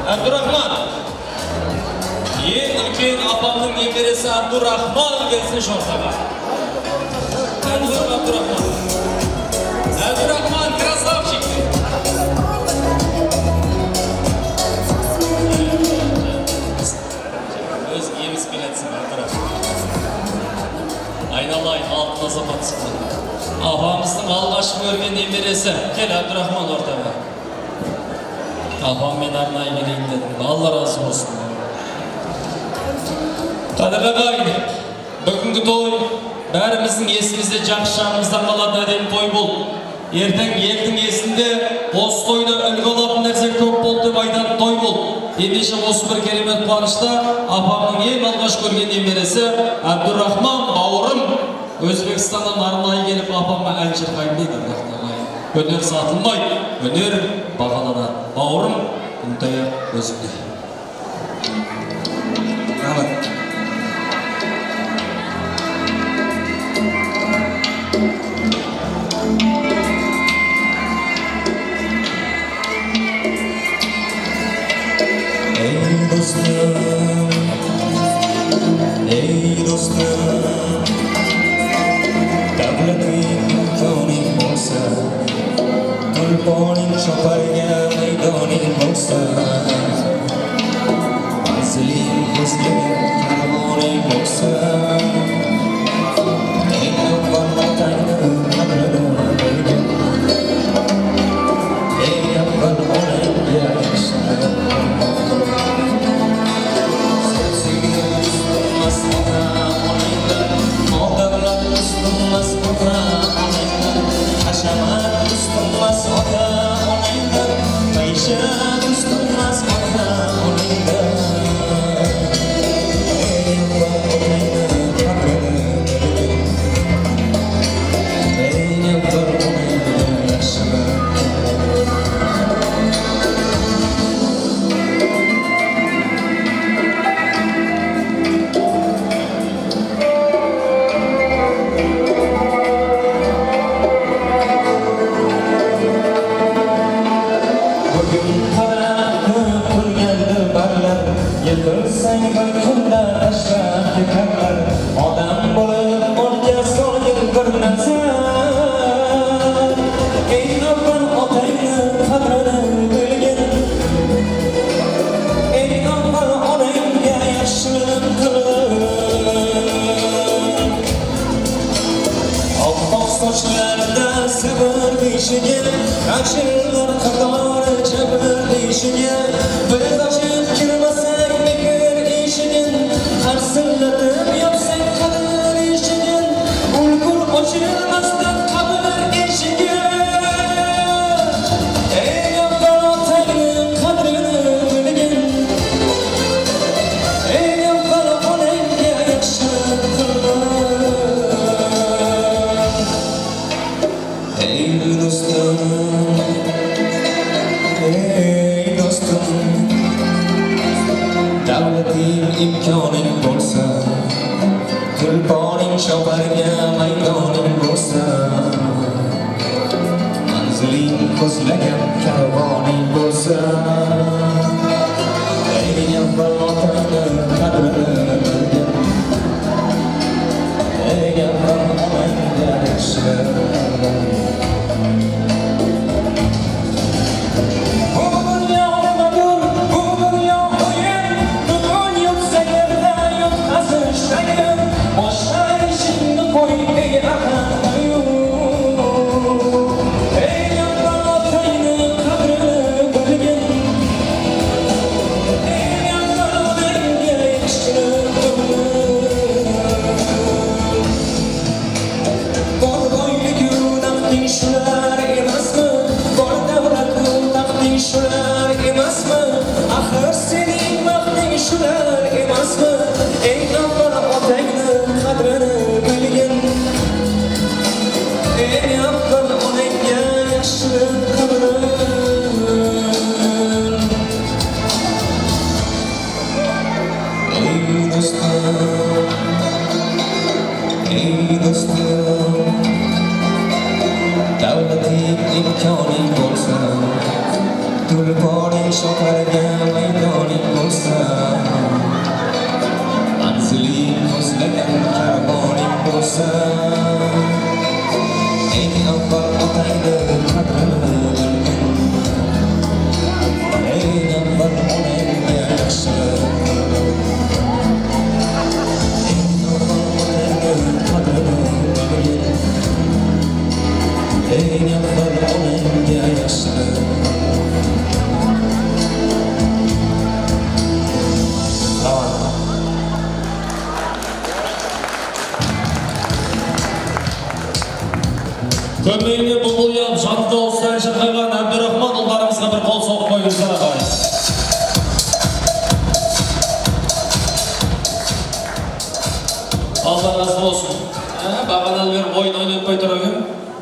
Abdurrahman. Eng ulkan opamning nevarasi Abdurrahman kelsin sho'rsaga. Abdurrahman. Abdurrahman, krasavchik. Neyse, gel Abdurrahman ortama. Apam ben arnayı geleyim dedim. Allah razı olsun. Kadirli ağayın, bugünkü toy, bärimizin esimizde jakşanımızdan kalan edem toy bol. Erten elдің esinde, os toyda ölgü alap nerse köp boldu baydan toy bol. Endişe осы bir keremet қуанышта апамның ең алғаш көрген немересі Абдуррахман бауырым Өзбекстаннан арнайы келіп апама ән шырқайын дейді. Өнер сатылмайды, өнер бағаланады. Бауырым, ұнтаяқ өзіңде. Рахмет. Ey dostum, davlating imkoning bo'lsa, tulponing choparga maydoning bo'lsa, manziling ko'zlagan karvoning bo'lsa, eng avval otangni qadrini bilgin, eng avval onangga yaxshi Ey, көмейіне бұлбұлап жанды дауыстан шырқаған Әбдірахман ұлдарымызға бір қол соғып қойыңыздар ағайын. Алла разы болсын. Бағаналы бері ойын ойнатпай тұр екен.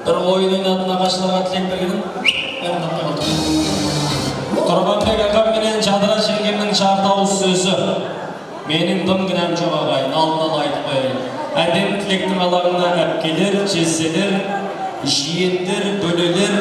Бір ойын ойнатын ағашыларға тілек бергенім. Тұрғанбек ағам менен Жадыра жеңгемнің жарты ауыз сөзі. Менің дым кінәм жоқ ағайын, алдынан айтып қояйын. Әдем тілектің алаңына әпкелер, жезделер, жиендер, бөлелер,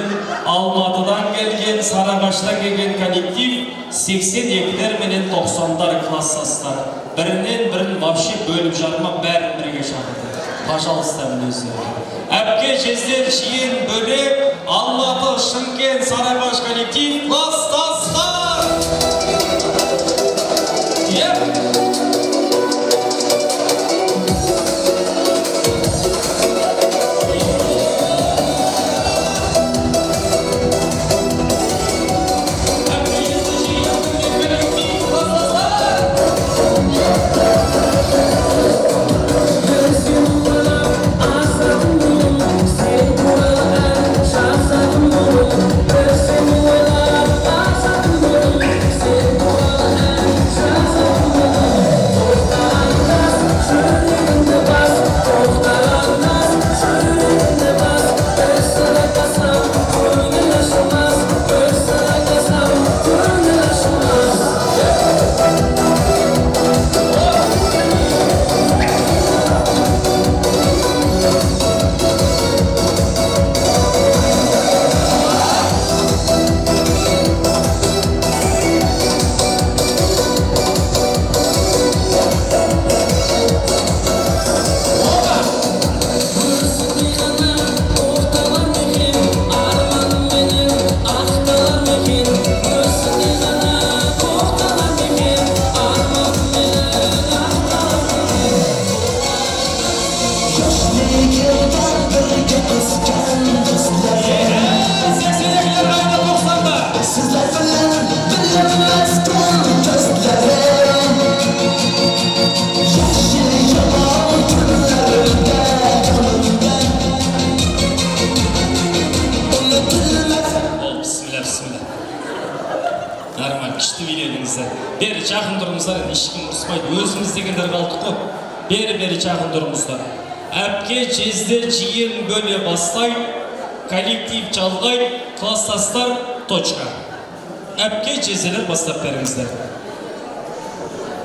Алматыдан келген, Сарыағаштан келген коллектив 82-лер менен 90-дар классастар. Бірінен бірін вообще бөліп жармап бәрін бірге шақырды. Пожалуйста, білесіздер. Әпке, жездер, жиен, бөлек, Алматы, Шымкент, Сарыағаш коллектив класстастар! Бері жақын тұрыңыздар, ешкім ұрыспайды, өзіміз дегендер қалдық қой. Бері жақын тұрыңыздар. Әпке, жездер, жиен, бөле бастай, коллектив жалғай, класстастар, точка. Әпке, жезделер бастап беріңіздер.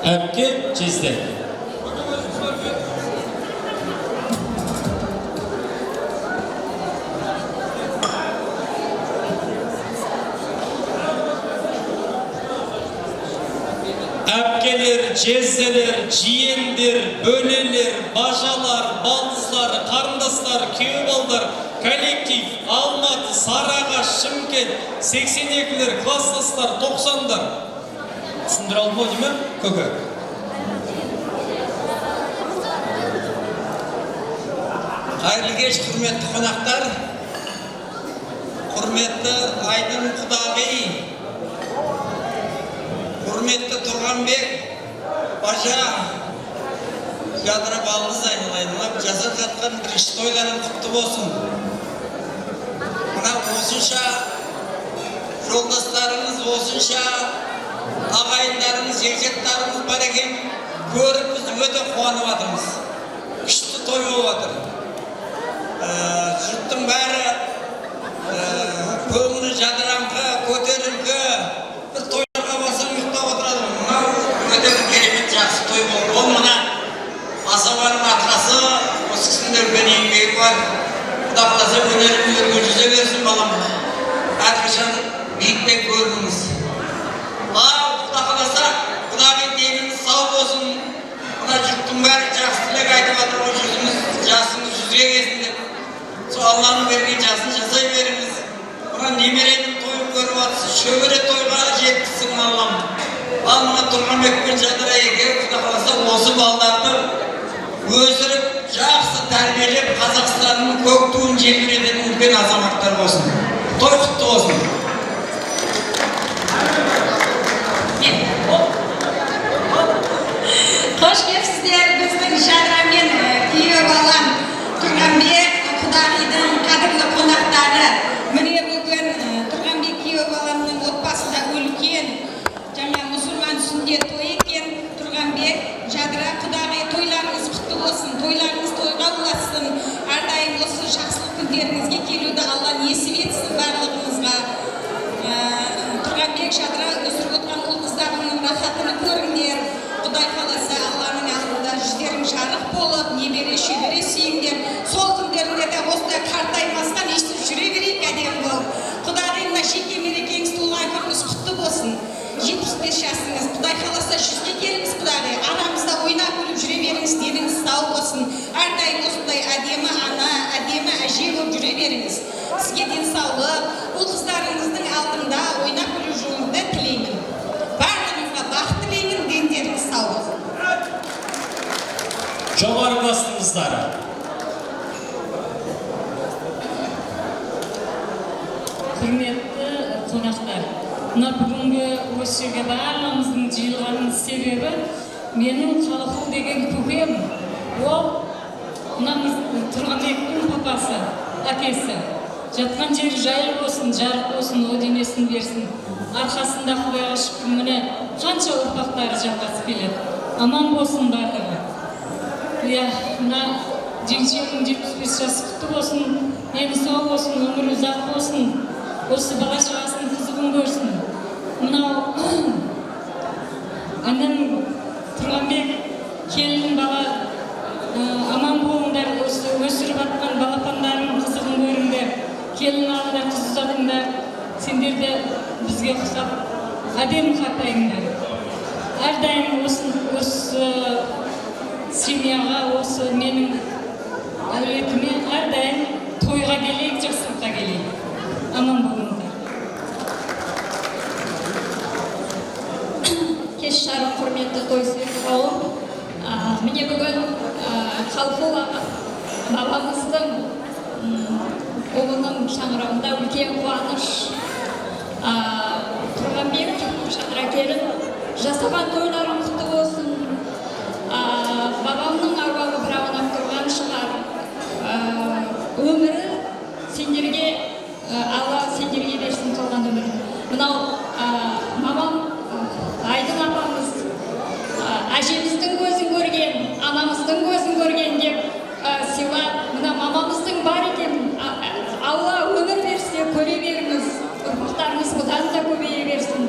Әпке, жездер. Әпкелер, жезделер, жиендер, бөлелер, бажалар, балдызлар, қарындастар, күйеу балдар, коллектив, Алматы, Сарыағаш, Шымкент, 82-лер, класстастар, 90-дар. Түсіндіре алды ма, деймі? Көке. Қайырлы кеш, құрметті қонақтар, құрметті Айдын Құдағи, құрметті Тұрғанбек, Бажа, Жадыра балыңыз айналайынлап, жасап жатқан бірінші тойларын құтты болсын. Мына осынша жолдастарыңыз, осынша ағайындарыңыз, жекжаттарыңыз бар екен, көріп біз өте қуанып жатырмыз. Күшті той болып жатыр. Жұрттың бәрі көңілі жадыраңқы, көтеріңкі, бір тойларға барсаң ұйықтап отырады. Мынау өте бір керемет жақсы той болды. Ол мына асабаның арқасы, осы кісінің үлкен еңбегі бар. Құда қаласа өнерін өрге жүзе берсін балам. Әрқашан биіктен көрініңіз. Құда қаласа, Құдағи деніңіз сау болсын. Мына жұрттың бәрі жақсы тілек айтып жатыр, жүзіміз, жасымыз жүзге келсін деп. Сол Алланың берген жасын жасай беріңіз. Мына немеренің тойын көріп жатсыз, шөбере тойға жеткізсін Аллам. Ал мына Тұрғанбек пен Жадыра екеуі Құда қаласа осы балдарды өсіріп, жақсы тәрбиелеп, Қазақстанның көк туын желбірететін үлкен азаматтар болсын. Той құтты болсын. Қош келіпсіздер, біздің Жадыра мен күйеу балам Тұрғанбек, Құдағидің қадірлі қонақтары. Бүгінге той екен, Тұрғанбек, Жадыра, Құдағи, тойларыңыз құтты болсын, тойларыңыз тойға ұласын, әрдайым осы жақсылық күндеріңізге келуді Алла несіп етсін барлығымызға. Тұрғанбек, Жадыра, өсіріп отқан ұл қыздарының рахатыны көріңдер. Құдай қаласа Алланың алдында жүздерің жарық болып, небере шөбере сүйіңдер. Сол күндерінде де осындай қартаймастан естіп жүре берейік әдем болып. Құдағи, мына жеке мерекеңіз туылған күніңіз құтты болсын. 75 жасыңыз, Құдай қаласа 100-ге келіңіз, Құдағи. Арамызда ойнап күліп жүре беріңіз, деніңіз сау болсын. Әрдайым осындай әдемі ана, әдемі әже болып жүре беріңіз. Сізге денсаулық, ұл қыздарыңыздың алдында ойнап күліп жүруіңізді тілеймін. Барлығыңызға бақыт тілеймін, дендеріңіз сау болсын. Жоғары бастыңыздар. Құрметті қонақтар, мына бүгінгі осы жерге барлығымыздың жиылғанның себебі менің Қалықұл деген көкем, ол мынамыз Тұрғанбектің папасы, әкесі. Жатқан жері жайлы болсын, жарық болсын, о денесін берсін. Арқасында Құдайға шүкір, міне қанша ұрпақтары жалғасып келеді. Аман болсын барлығы. Иә, мына жеңшемнің 75 жасы құтты болсын, дені сау болсын, өмірі ұзақ болсын. Осы бала шағасының қызығын көрсін. Мынау анам Тұрғанбек келін бала аман болыңдар, осы өсіріп атқан балапандардың қызығын көріңдер. Келін алыңдар, қыз ұзатыңдар. Сендер де бізге ұқсап әдемі қартайыңдар. Әрдайым осы семьяға, осы менің әулетіме әрдайым тойға келейік, жақсылыққа келейік. Аман болыңдар. Кеш жарық құрметті той сыйлық қауым. Міне бүгін Қалықұл бабамыздың ұлының шаңырағында үлкен қуаныш. Тұрғанбек, Жадыра келін, жасаған тойларың құтты болсын. Бабамның аруағы бір аунап тұрған шығар. Өмірі сендерге, Алла сендерге берсін қалған өмірін. Мынау мамам Айдын апамыз әжеміздің көзін көрген, анамыздың көзін көрген деп сыйлап, мына мамамыздың бар екен, Алла өмір берсе көре беріңіз, ұрпақтарыңыз бұдан да көбейе берсін,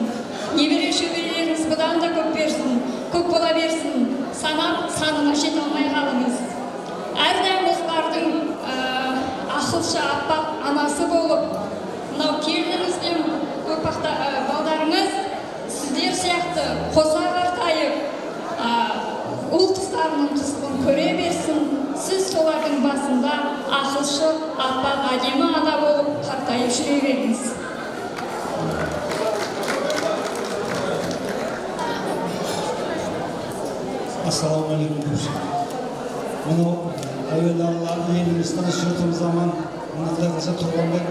небере шөберелеріңіз бұдан да көп берсін, көп бола берсін, санап санына жете алмай қалыңыз. Әрдайым осылардың ақылшы аппақ анасы болып, мынау келініңіз бен балдарыңыз сіздер сияқты қоса қартайып, ұл қыздарының қызығын көре берсін, сіз солардың басында ақылшы аппақ әдемі ана болып қартайып жүре беріңіз. Ассалаумағалейкум. Мынау әуелі Алла еліміз тыныш жүрген заман, мына Құдай қаласа Тұрғанбек,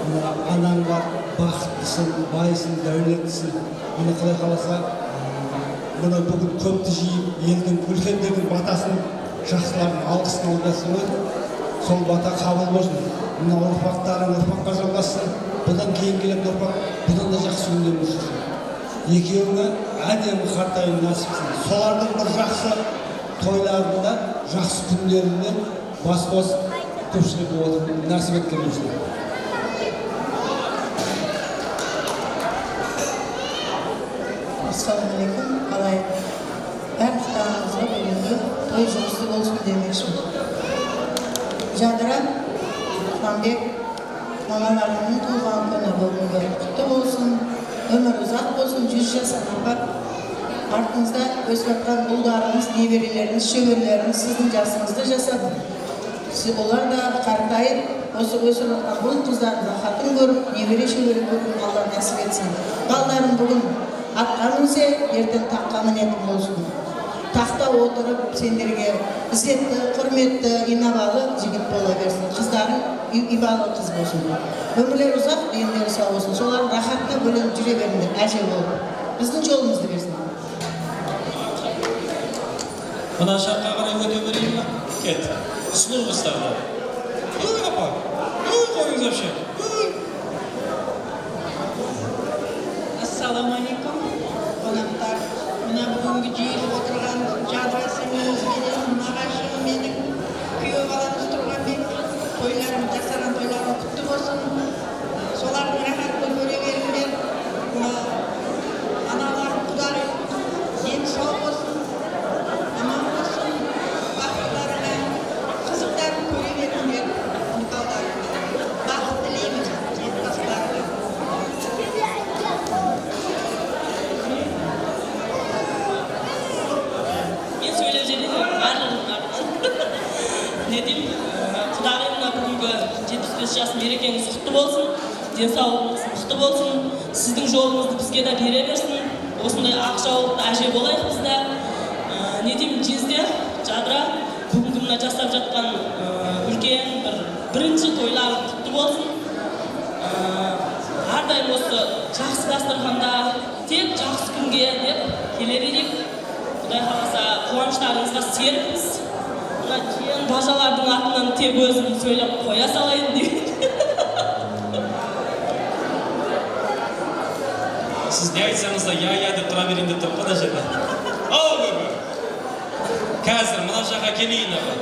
мына анаң бар, бақыттысың, байсың, дәулеттісің. Мына Құдай қаласа мына бүгін көпті жиып, елдің үлкендердің батасын, жақсылардың алғысын алғасын ғой. Сол бата қабыл болсын. Мына ұрпақтарың ұрпаққа жалғассын. Бұдан кейін келетін ұрпақ бұдан да жақсы күндер болсын. Екеуіңе әдемі қартайым насыпсың. Солардың бір жақсы тойларында, жақсы күндерінде бас-бас көпшілігі отырып насып еткен болсын. Ассалаумағалейкум. Қалай барлықтарыңызға бүгінгі той жұмысы болсын демекшімін. Жадыра, Тұрғанбек, мамаларының туылған күні бүгінгі құтты болсын, өмір ұзақ болсын, 100 жасына бар. Артыңызда өсіп жатқан ұлдарыңыз, неберелеріңіз, шөберелеріңіз сіздің жасыңызды жасады. Олар да қартайып, осы өсіп жатқан ұл қыздардың рахатын көріп, небере шөбере көріп, Алла нәсіп етсін. Балдарың бүгін атқа мінсе, ертең таққа мінетін болсын. Тақта отырып, сендерге ізетті, құрметті, инабалы жігіт бола берсін. Қыздарың ибалы қыз болсын. Өмірлер ұзақ, дендері сау болсын. Солардың рахатына бөленіп жүре беріңдер, әже болып. Біздің жолымызды берсін. Мына жаққа қарай өте берейін ма? Кет. Сұлу қыздарды. Өй апа, өй қойыңыз әпше. Ассалаумағалейкум. Қонақтар, денсаулығыңыз мықты болсын, сіздің жолыңызды бізге де бере берсін. Осындай ақжаулықты әже болайық біз де. Не деймін, жезде Жадыра бүгінгі мына жасап жатқан үлкен бірінші тойларың құтты болсын. Әрдайым осы жақсы дастарханда тек жақсы күнге деп келе берейік. Құдай қаласа қуаныштарыңызға серікпіз. Мына кейін бажалардың атынан тек өзім сөйлеп қоя салайын деген. Сіз не айтсаңыз да я деп тұра берейін деп тұрып қада жерде. Ау көбі! Қазір мына жаққа келейін аға.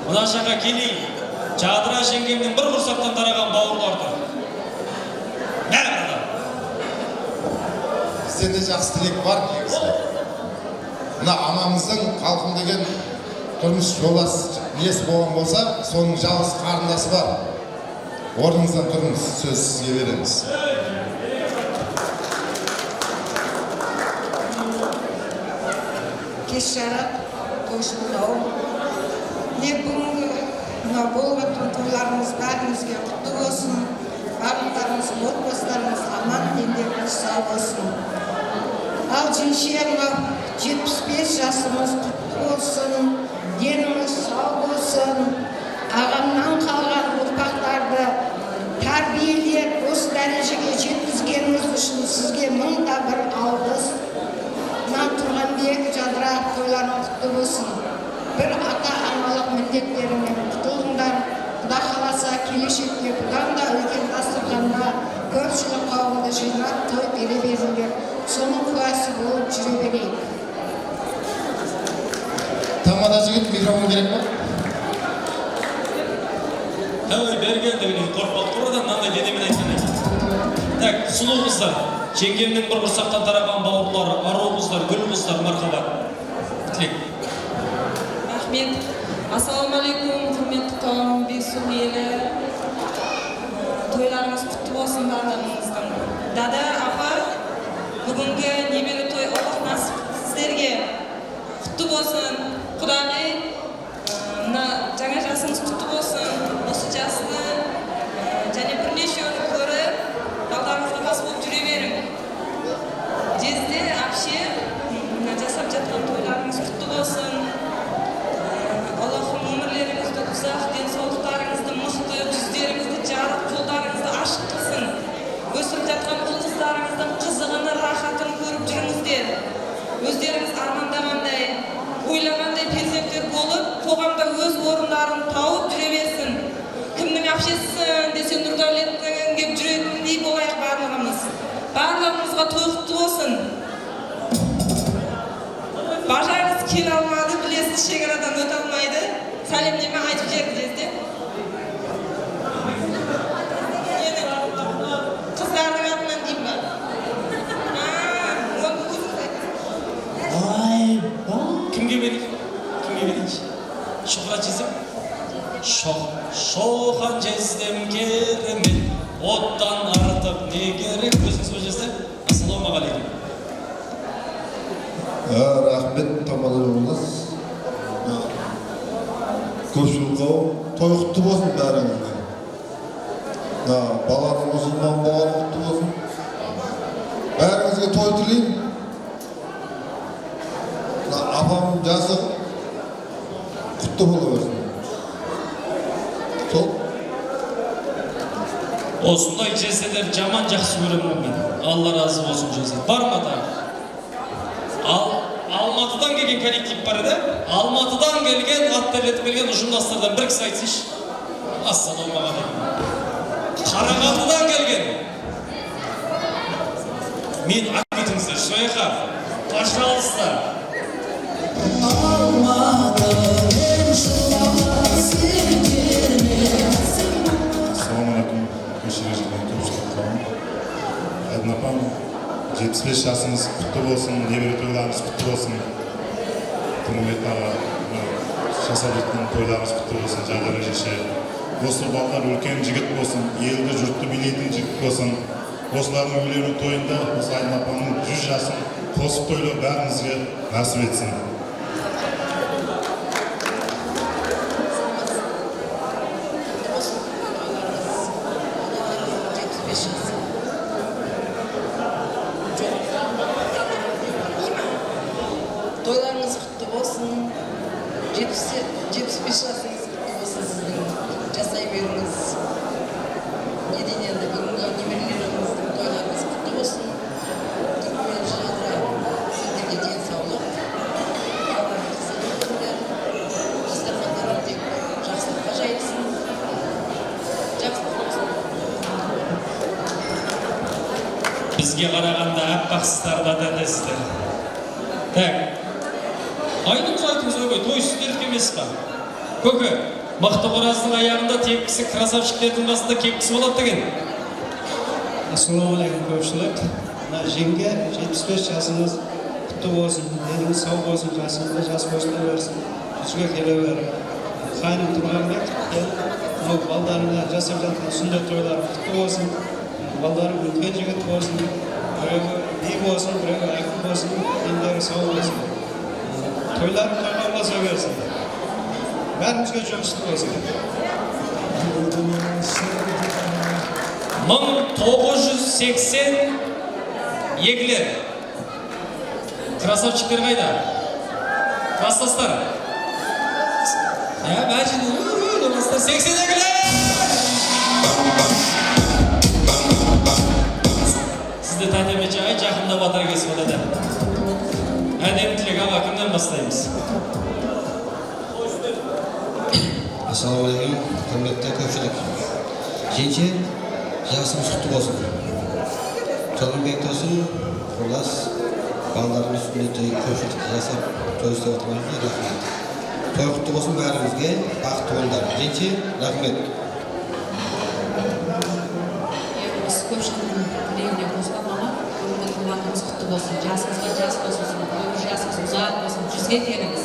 Мына жаққа келейін. Жадыра жеңгемнің бір құрсақтан тараған бауырлар тұр. Бәрі бұлар. Бізде де жақсы тілек бар негізі. Мына анамыздың халқым деген тұрмыс жолдас несі болған болса, соның жалғыз қарындасы бар. Орныңыздан тұрыңыз, сөз сізге береміз. Кеш жарық, тойшылдау. Не бүгінгі мына болып жатқан тойларыңыз бәріңізге құтты болсын. Барлықтарыңыз, отбасыларыңыз аман, дендеріңіз сау болсын. Ал жеңше мына 75 жасымыз құтты болсын, деніңіз сау болсын. Ағамнан қалған ұрпақтарды тәрбиелеп, осы дәрежеге жеткізгеніңіз үшін сізге мыңда бір алғыс. Тұрғанбек, Жадыра тойларың құтты болсын. Бір ата-аналық міндеттеріңмен құтылыңдар. Құда қаласа келешекте бұдан да үлкен дастарханда көпшілік қауымды жинап той бере беріңдер. Соның куәсі болып жүре берейік. Тамада жігіт микрофон керек ма? Ой, берген деген қорқақ тұрады, мынандай денемен айтқан екен. Так, сұлу қыздар, жеңгемнің бір құрсақтан тараған бауырлары, ару қыздар, гүл қыздар, мархабат. Тілек. Рахмет. Ассалаумағалейкум, құрметті қауым, Бесу елі. Тойларыңыз құтты болсын барлығыңыздың. Дада, апа, бүгінгі небелі той Аллах насып сіздерге құтты болсын. Құдағи, жаңа жасыңыз құтты болсын. Осы жасты және бірнеше өмір көріп, далдарыңызға бас болып жүре берің. Жезде, апше, жасап жатқан тойларыңыз құтты болсын. Аллахым өмірлеріңізді ұзақ, денсаулықтарыңызды мықты, жүздеріңізді жарық, жолдарыңызды ашық қылсын. Өсіп жатқан ұл қыздарыңыздың қызығын, рахатын көріп жүріңіздер. Өздеріңіз армандағандай, ойлағандай перзенттер болып, қоғамда өз орындарын тауып жүре берсін. Кімнің апшесісің десе Нұрдәулеттің кеп жүретіндей болайық барлығымыз. Барлығымызға той құтты болсын. Бажаңыз келе алмады, білесіз, шекарадан өте алмайды. Сәлемдеме айтып жерді жезде. Қыздардың атынан дейм ба? Кімге берейін? Кімге берейін? Шоқырат жезім? Шоқан жездем керемет, оттан артық не керек? Өзіңіз бі жезде? Ассалаумағалейкум. Рахмет, тамада жолдас. Көпшілік қауым, той құтты болсын бәріңізге. Баланың мұсылман болған құтты болсын. Бәріңізге той тілеймін. Апам жасы құтты бола берсін. Сол? Осындай жеселер жаман жақсы көремін мен. Алла разы болсын жесел. Бар ма да? Алматыдан келген коллектив бар еді. Алматыдан келген, аттерлетіп келген ұжымдастардан бір кісі айтсайшы. Ассалаумағалейкум. Қарағандыдан келген. Мен айтыңыздар, шойқа. Пожалуйста. Ассалаумағалейкум. Көшеге жүрген көпшілік қауым. Айдын апам, 75 жасыңыз құтты болсын, небір тойларыңыз құтты болсын. Құрмет аға, жасап жатқан тойларыңыз құтты болсын, Жадыра жеңше. Осы балдар үлкен жігіт болсын, елді жұртты билейтін жігіт болсын. Осылардың үйлену тойында, осы Айдын апамның 100 жасын қосып тойлау бәріңізге насip етсін. Toylarınız kutlu olsun. 75 yaşınız kutlu olsun sizin. Жасай беріңіз. Не дейін енді бүгінгі немерелеріңіздің тойларыңыз құтты болсын. Түркмен жадыра сіздерге денсаулық. Алла қызық күндер. Дастархандарың тек жақсылыққа жайылсын. Жақсылық болсын. Бізге қарағанда аппақсыздарда дәдесіздер. Так. Айтыңыз өгей, той үстелік емес па? Көке, мықты қораздың аяғында тепкісі красавчиктердің басында кепкісі болады деген. Ассалаумағалейкум көпшілік. Жеңге 75 жасыңыз құтты болсын, деніңіз сау болсын, жасыңызда жас қосыла берсін, жүзге келе беріп. Қайным Тұрғанбек, мынау балдарына жасап жатқан сүндет тойлары құтты болсын, балдарың үлкен жігіт болсын, біреуі би болсын, біреуі әкім болсын, дендері сау болсын. Тойларын тойға болса берсін. Бәрімізге жұмысты болсын. 1982-лер. Красавчиктер қайда? Класстастар. Мәжін, класстар 82-лер! Сізді тәнеметші ай жақында батар кесіп өтеді. Әдем тілек аға кімнен бастаймыз? Ассалаумағалейкум, құрметті көпшілік. Женше, жасыңыз құтты болсын. Тұрғынбек болсын, құрдас, балалардың үстінде көпшілік жасап, той істеп отырмайды, рахмет. Той құтты болсын бәрімізге, бақытты болыңдар. Женше, рахмет. Осы көпшіліктің тілегіне қосылып маған, бүгінгі туғаныңыз құтты болсын, жасыңызға жас болсын, жасыңыз ұзақ болсын, 100-ге келіңіз.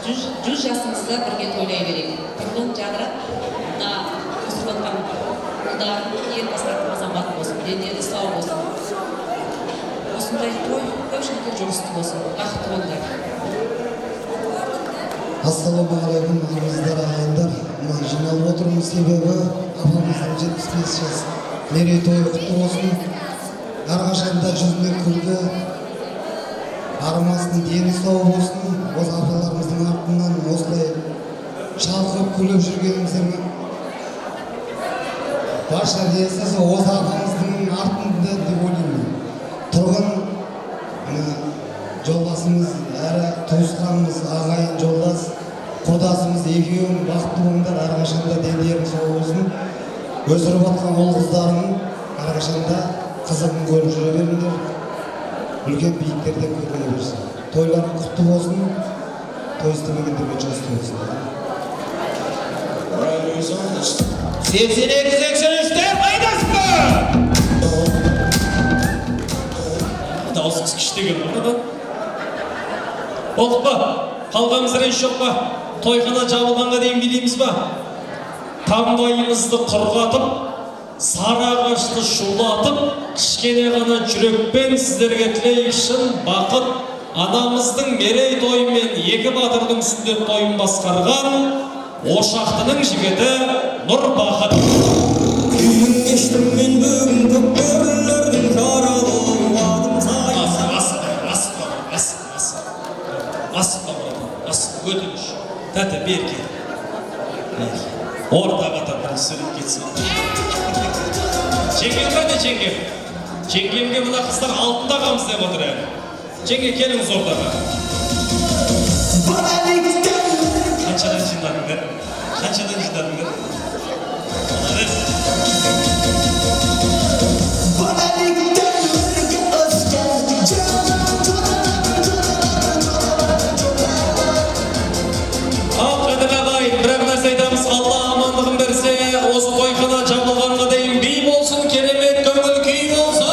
100 жасыңызда бірге тойлай берейік. Тұрғын жадыра, өсіп жатқан ұлдардың ел бастардың азамат болсын, дендері сау болсын. Осындай той көпшілікке жұмысты болсын, бақытты болыңдар. Ассалаумағалейкум, армысыздар ағайындар. Жиналып отырмыз себебі апамыздың 75 жас мерейтойы құтты болсын. Әрқашанда жүзіне күлкі, армасын дені сау болсын. Осы апаларымыздың артынан осылай шалқып күліп жүргеніміздің барша десіз осы апамыздың артында деп ойлаймын. Тұрғын жолдасымыз, әрі туысқанымыз, ағайын жолдас, құрдасымыз екеуін бақытты болыңдар, әрқашанда дендерің сау болсын. Өсіріп жатқан ұл қыздарының әрқашанда қызығын көріп жүре беріңдер. Үлкен биіктерде көтеріле берсін. Тойларың құтты болсын, той істемегендерге жұмысты болсын. 82-83-тер қайдасыз ба? Даусыңыз күштеген орнады. Болдық па? Қалғамыз рейс жоқ па? Тойхана жабылғанға дейін билейміз ба? Таңдайымызды құрғатып, сары ағашты шулатып, кішкене ғана жүрекпен сіздерге тілейік шын бақыт. Анамыздың мерей тойымен екі батырдың сүндет тойын басқарған Ошақтының жігіті Нұр Бақыт. Күйін кештім мен бүгін көкбөрілердің жаралуын сайын. Асық, өтініш. Тәті, берке. Ортаға тапырын сүріп кетсін. Жеңгем қайда жеңгем? Жеңгемге мына қыздар алтында қамыз деп отыр әлі. Жеңге келіңіз ортаға. Қаншадан жинадыңдар? Ал қадір ағайын, бір нәрсе айтамыз, Алла амандығын берсе, осы тойхана жабылғанға дейін би болсын, керемет көңіл күй болсын.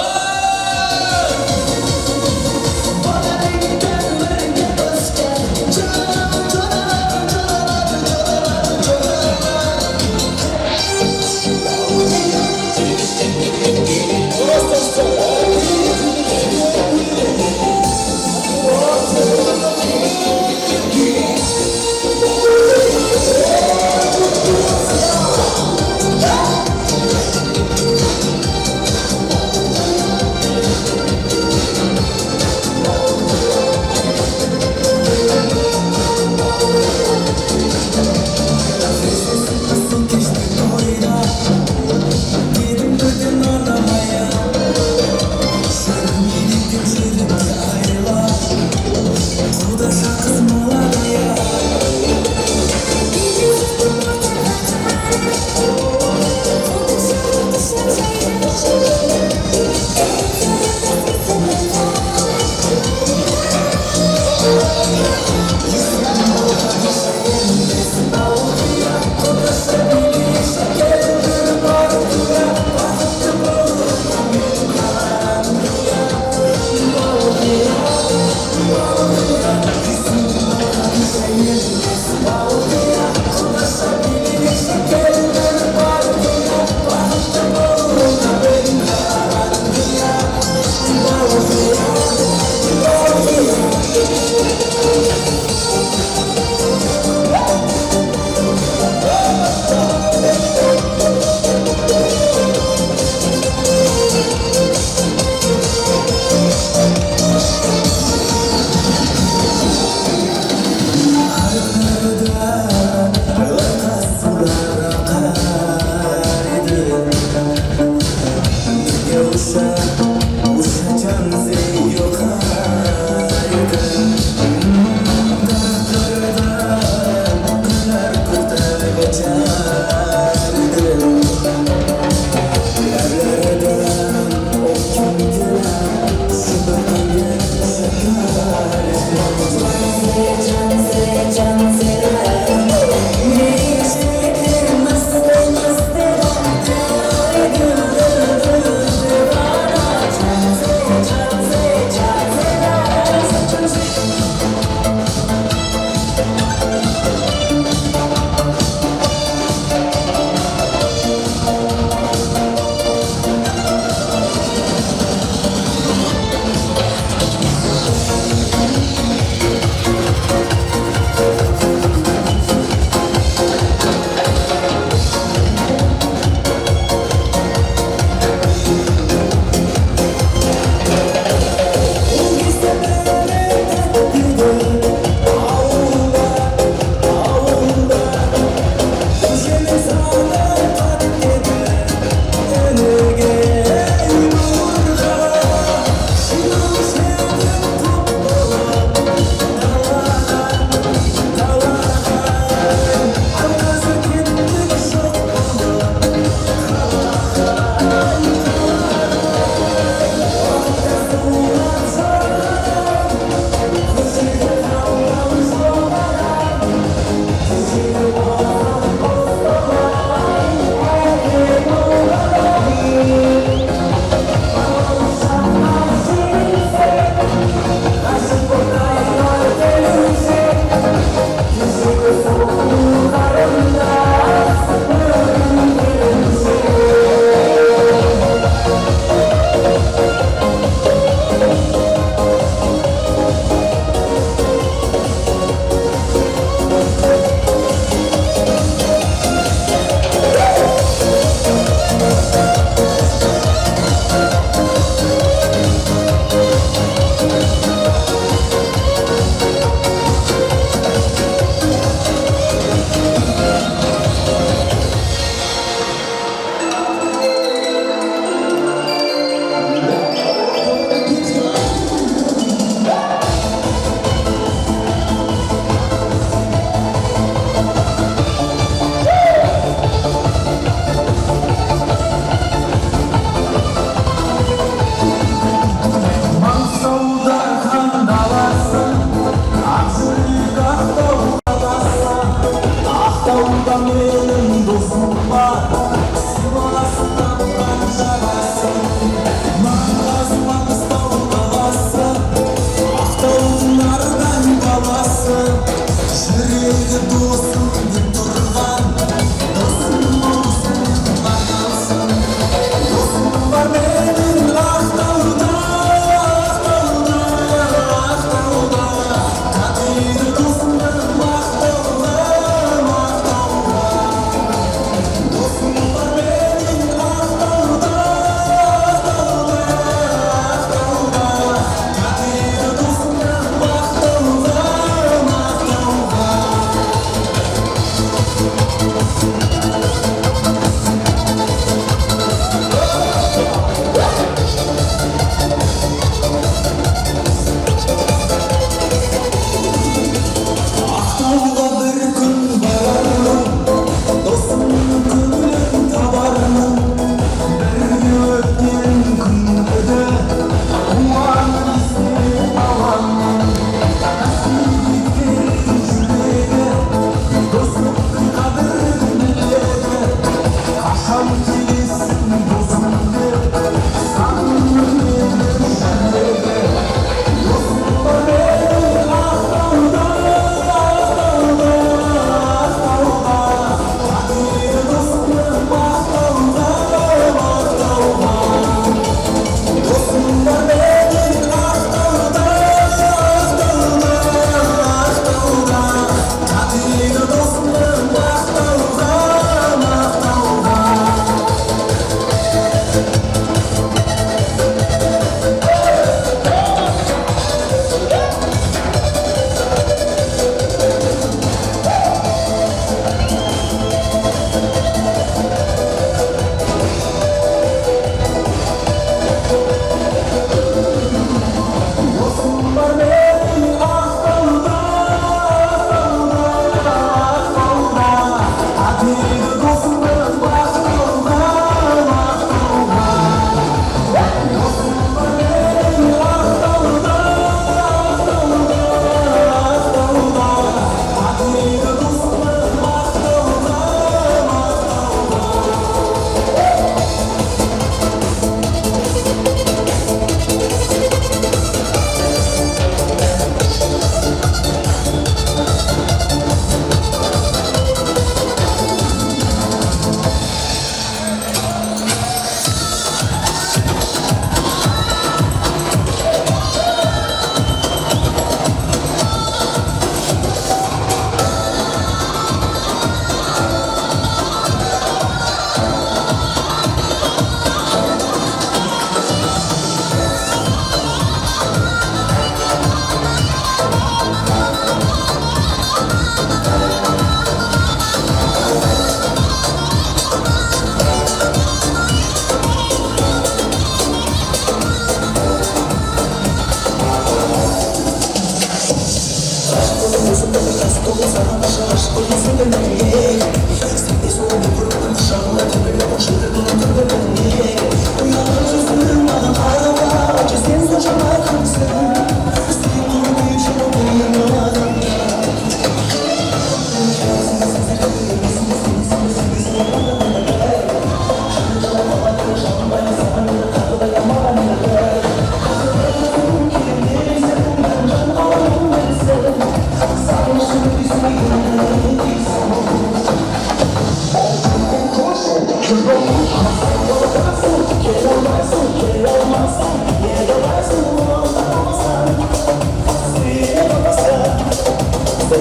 This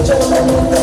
Gentlemen,